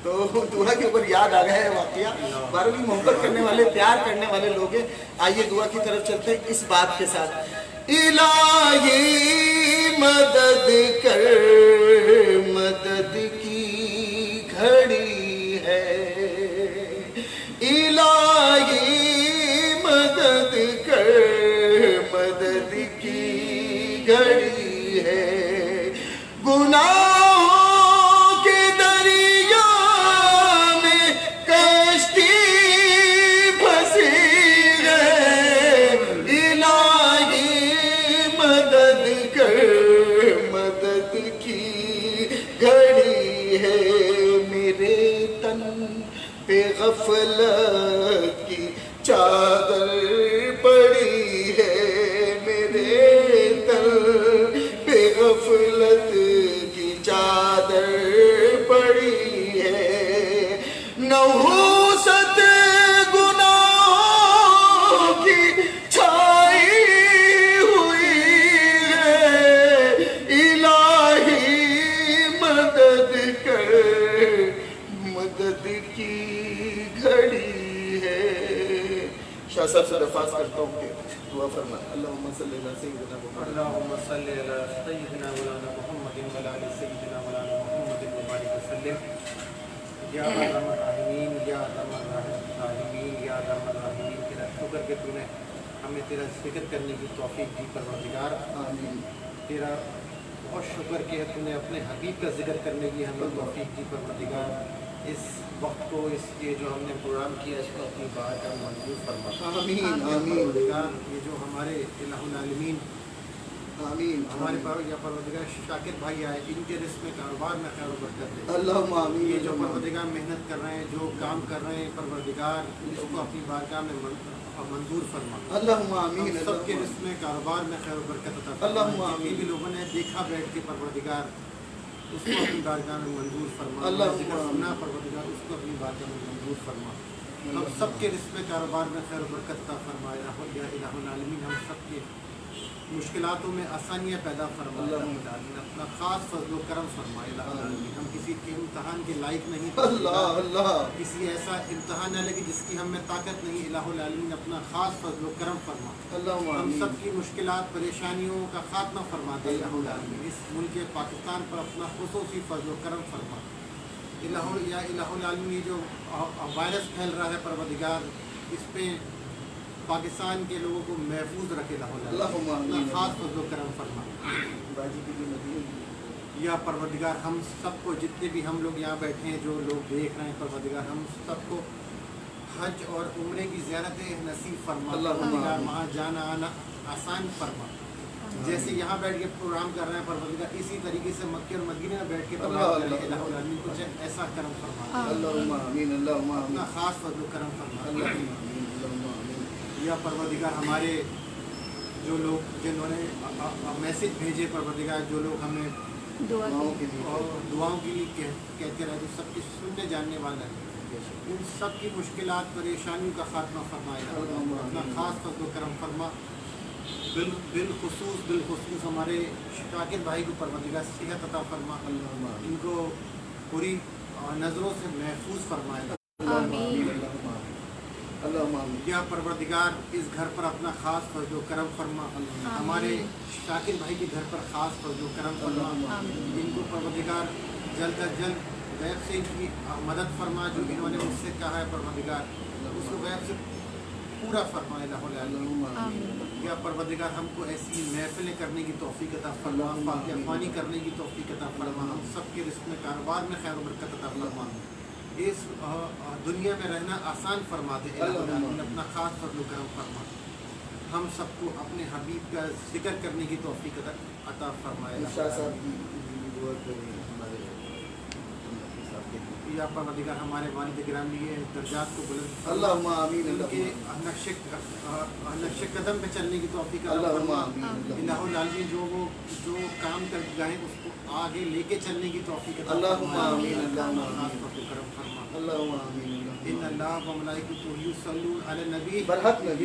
[SPEAKER 2] تو دعا کے اوپر یاد آ گیا ہے واقعہ. باروں کی محبت کرنے والے پیار کرنے والے لوگ ہیں. آئیے دعا کی طرف چلتے ہیں اس بات کے ساتھ. الہی مدد کر مدد کی گھڑی ہے. الہی مدد کر مدد کی گھڑی ہے. گناہوں کے دریا میں کشتی پھنسی ہے. الہی مدد کر مدد کی گھڑی ہے. میرے تن پہ غفلت کی چادر پڑی ہے. میرے تن پہ غفلت کی چادر پڑی ہے. نحوست گناہوں کی چھائی ہوئی ہے. الہی مدد کر مدد کی گھڑی ہے. شاہ صاحب سے درخواست کرتا ہوں کہ دعا فرمائیں. اللہم صلی اللہ سیدنا محمد.
[SPEAKER 3] اللهم صل على سيدنا مولانا محمد وعلى آل سيدنا مولانا محمد وبارك وسلم. یا ارحم الراحمین یا ارحم الراحمین یا ارحم الراحمین. تیرا شکر کہ تو نے ہمیں تیرا ذکر کرنے کی توفیق دی پروردگار.
[SPEAKER 2] آمین.
[SPEAKER 3] تیرا بہت شکر کہ تو نے اپنے حبیب کا ذکر کرنے کی ہمیں توفیق دی پروردگار. اس وقت کو اس یہ جو ہم نے پروگرام کیا اس کو اپنی بات کا منظور فرما.
[SPEAKER 2] آمین آمین
[SPEAKER 3] پروردگار یہ جو ہمارے الہ العالمین
[SPEAKER 2] آمین
[SPEAKER 3] ہمارے پروردگار شاکر بھائی آئے ان کے رزق میں کاروبار میں خیر و برکت دے.
[SPEAKER 2] اللہم آمین.
[SPEAKER 3] یہ جو پروردگار محنت کر رہے ہیں جو کام کر رہے ہیں پروردگار اس کو اپنی بارگاہ میں منظور فرما.
[SPEAKER 2] اللہم آمین.
[SPEAKER 3] سب کے رزق میں کاروبار میں خیر و برکت عطا فرما.
[SPEAKER 2] اللہم آمین.
[SPEAKER 3] جتنی بھی لوگوں نے دیکھا بیٹھ کے پروردگار اس کو اپنی بارگاہ میں منظور فرما.
[SPEAKER 2] اللہم آمین.
[SPEAKER 3] سنا پروردگار اس کو اپنی بارگاہ میں منظور فرما. ہم سب کے رزق میں کاروبار میں خیر و برکت عطا فرما. یا الہ العالمین ہم سب کے मुश्किलातों में आसानियाँ पैदा फरमाए रब्बुल आलमीन, अपना ख़ास फजल व करम फरमाए रब्बुल आलमीन। हम किसी के इम्तहान के लायक नहीं,
[SPEAKER 2] अल्लाह अल्लाह
[SPEAKER 3] किसी ऐसा इम्तहान न लगे जिसकी हम में ताकत नहीं, इलाहुल आलमीन अपना ख़ास फजल व करम फरमा,
[SPEAKER 2] अल्लाह
[SPEAKER 3] हम सब की मुश्किलात परेशानियों का खात्मा फरमा दे इलाहुल आलमीन। इस मुल्क पाकिस्तान पर अपना खुसूसी फजल व करम फरमा इलाहुल आलमीन। ये जो वायरस फैल रहा है परवरदिगार, इस पे पाकिस्तान के लोगों को महफूज रखे इलाहुल ख़ास फजल व करम फरमा या परवरदिगार। हम सबको, जितने भी हम लोग यहाँ बैठे हैं, जो लोग देख रहे हैं, परवरदिगार हम सबको हज और उम्रे की ज़ियारत नसीब फरमा, परवरदिगार वहाँ जाना आना आसान फरमा। जैसे यहाँ बैठ के प्रोग्राम कर रहे हैं परवरदिगार, इसी तरीके से मक्के और मदीने में बैठ के प्रोग्राम करें इलाहुल आलमीन। कुछ ऐसा करम फरमा, अपना ख़ास फजल करम फरमा या परवरदिगार। हमारे जो लोग जिन्होंने मैसेज भेजे परवरदिगार, जो लोग हमें दुआओं के लिए कहते रहे, तो सबकी सुनने जानने वाला है, उन सब की मुश्किलात परेशानियों का खात्मा फरमाए, अपना ख़ास फजल करम फरमा। बिलखुसूस हमारे शाकिर भाई को परवरदिगार सेहत अता फरमा, इनको पूरी नज़रों से महफूज फरमाए या परवरदिगार। इस घर पर अपना ख़ास फजल करम फरमा, हमारे शाकिर भाई के घर पर ख़ास फजल करम फरमा, इनको परवरदिगार जल्द अज जल्द गैब से इनकी मदद फरमा। जो इन्होंने मुझसे कहा है परवरदिगार, उसको गैब से पूरा फरमाए या परवरदिगार। हमको ऐसी महफिलें करने की तौफीक अता फरमा, फातिहा ख्वानी करने की तौफीक अता फरमा, हम सब के रिज़्क़ में कारोबार में खैर बरकत अता फरमा, इस दुनिया में रहना आसान फरमा दे अपना ख़ास फजल करम फरमा। हम सबको अपने हबीब का जिक्र करने की तौफीक अता फरमाए या परवरदिगार। हमारे वालिद गिरामी के दर्जात को बुलंद
[SPEAKER 2] अल्लाहुम्मा आमीन,
[SPEAKER 3] उनके नक्शे कदम पे चलने की तौफीक अता फरमा इलाहुल आलमीन। जो काम कर गए उसको आगे लेके चलने की तौफीक अता फरमा इन्नल्लाह व मलाइकतुहु युसल्लूना अलन नबी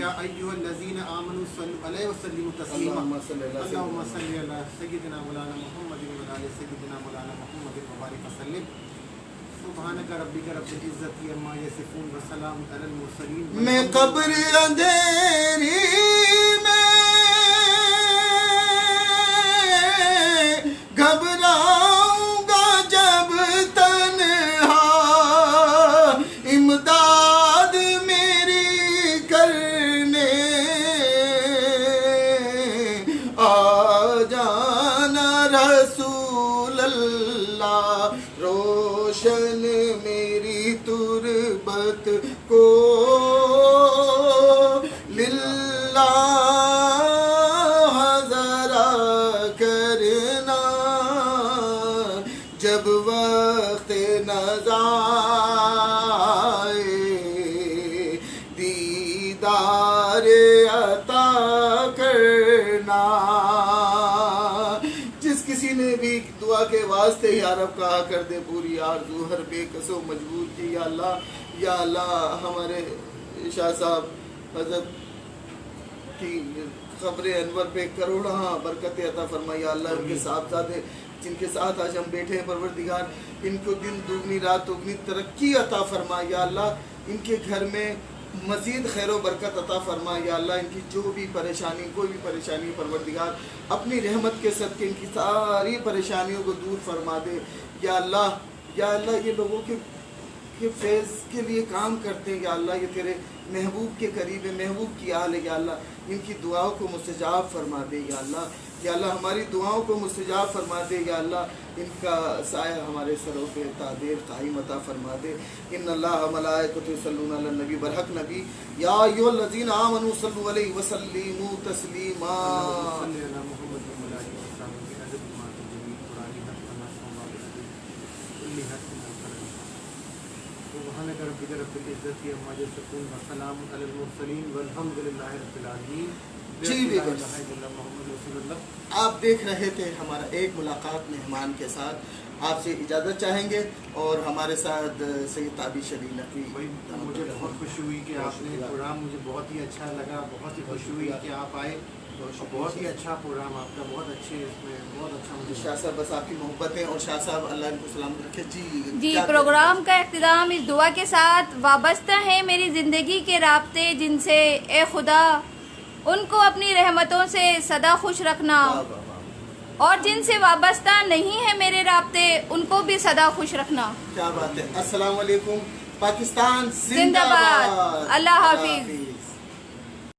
[SPEAKER 3] या अय्युहल्लज़ीना आमनू सल्लु अलैहि व सल्लिमू तस्लीमा। अल्लाहुम्मा सल्लि अला सय्यिदिना मौलाना मुहम्मदिन व अला सय्यिदिना मौलाना मुहम्मदिन व बारिक वसल्लिम। सुब्हानक रब्बिका रब्बिल इज़्ज़ति अम्मा यसिफून व सलामुन अलल मुरसलीन।
[SPEAKER 2] मैं कब्र अंधेरी में घबराऊंगा जब तन्हा, इमदाद मेरी करने आ जाना रसूल अल्लाह। रोशन मेरी तुरबत को लिल्लाह ज़रा करना, जब वक्त नज़ा आए दीदार अता करना। जिस किसी ने भी दुआ के वास्ते या रब कहा कर दे पूरी आरज़ू हर बेकसो मजबूर की या अल्लाह। या अल्लाह हमारे शाह साहब हज़रत की ख़ब्र अनवर पे करोड़ा बरकत अता फरमा या अल्लाह। उनके साहबजादे जिनके साथ आज हम बैठे हैं परवरदिगार, इनको दिन दुगनी रात दुगनी तरक्की अता फरमा या अल्लाह। इनके घर में मज़ीद खैर व बरकत अता फरमा या अल्लाह। इनकी जो भी परेशानी, कोई भी परेशानी परवरदिगार अपनी रहमत के सदके इनकी सारी परेशानियों को दूर फरमा दे या अल्लाह। या अल्लाह ये लोगों के फैज़ के लिए काम करते हैं या अल्लाह। ये तेरे महबूब के करीब है, महबूब की आल है या अल्लाह। इनकी दुआओं को मुस्तजाब फरमा दे या अल्लाह। या अल्लाह हमारी दुआओं को मुस्तजाब फरमा दे या अल्लाह। इनका साया हमारे सरों पे तादेर कायम अता फरमा दे। इन्नल्लाह व मलाइकतुहु युसल्लूना अलन नबी बरहक नबी या अय्युहल्लज़ीना आमनू सल्लु अलैहि व सल्लिमू तस्लीमा। सुब्हानक रब्बिका रब्बिल इज़्ज़ति अम्मा यसिफून व सलामुन अलल मुरसलीन वल्हम्दुलिल्लाहि रब्बिल आलमीन। जी बिल्कुल। आप देख रहे थे हमारा एक मुलाकात मेहमान के साथ। आपसे इजाज़त चाहेंगे और हमारे साथ सैयद ताबिश अली नकवी।
[SPEAKER 3] मुझे बहुत खुशी हुई कि आपने प्रोग्राम, मुझे बहुत ही अच्छा लगा, बहुत ही खुशी हुई कि आप आए।
[SPEAKER 4] بہت ہی اچھا پروگرام آپ کا، بہت اچھی اس میں بہت اچھا مجھے
[SPEAKER 2] شاہ صاحب بس آپ کی محبتیں، اور شاہ صاحب اللہ ان کو سلامت رکھے. جی
[SPEAKER 1] جی
[SPEAKER 2] کیا
[SPEAKER 1] پروگرام کا اختتام اس دعا کے ساتھ: وابستہ ہیں میری زندگی کے رابطے جن سے، اے خدا ان کو اپنی رحمتوں سے سدا خوش رکھنا،
[SPEAKER 2] واہ واہ واہ.
[SPEAKER 1] اور جن سے وابستہ نہیں ہے میرے رابطے ان کو بھی سدا خوش رکھنا.
[SPEAKER 2] کیا بات ہے. السلام علیکم. پاکستان
[SPEAKER 1] زندہ باد. اللہ حافظ.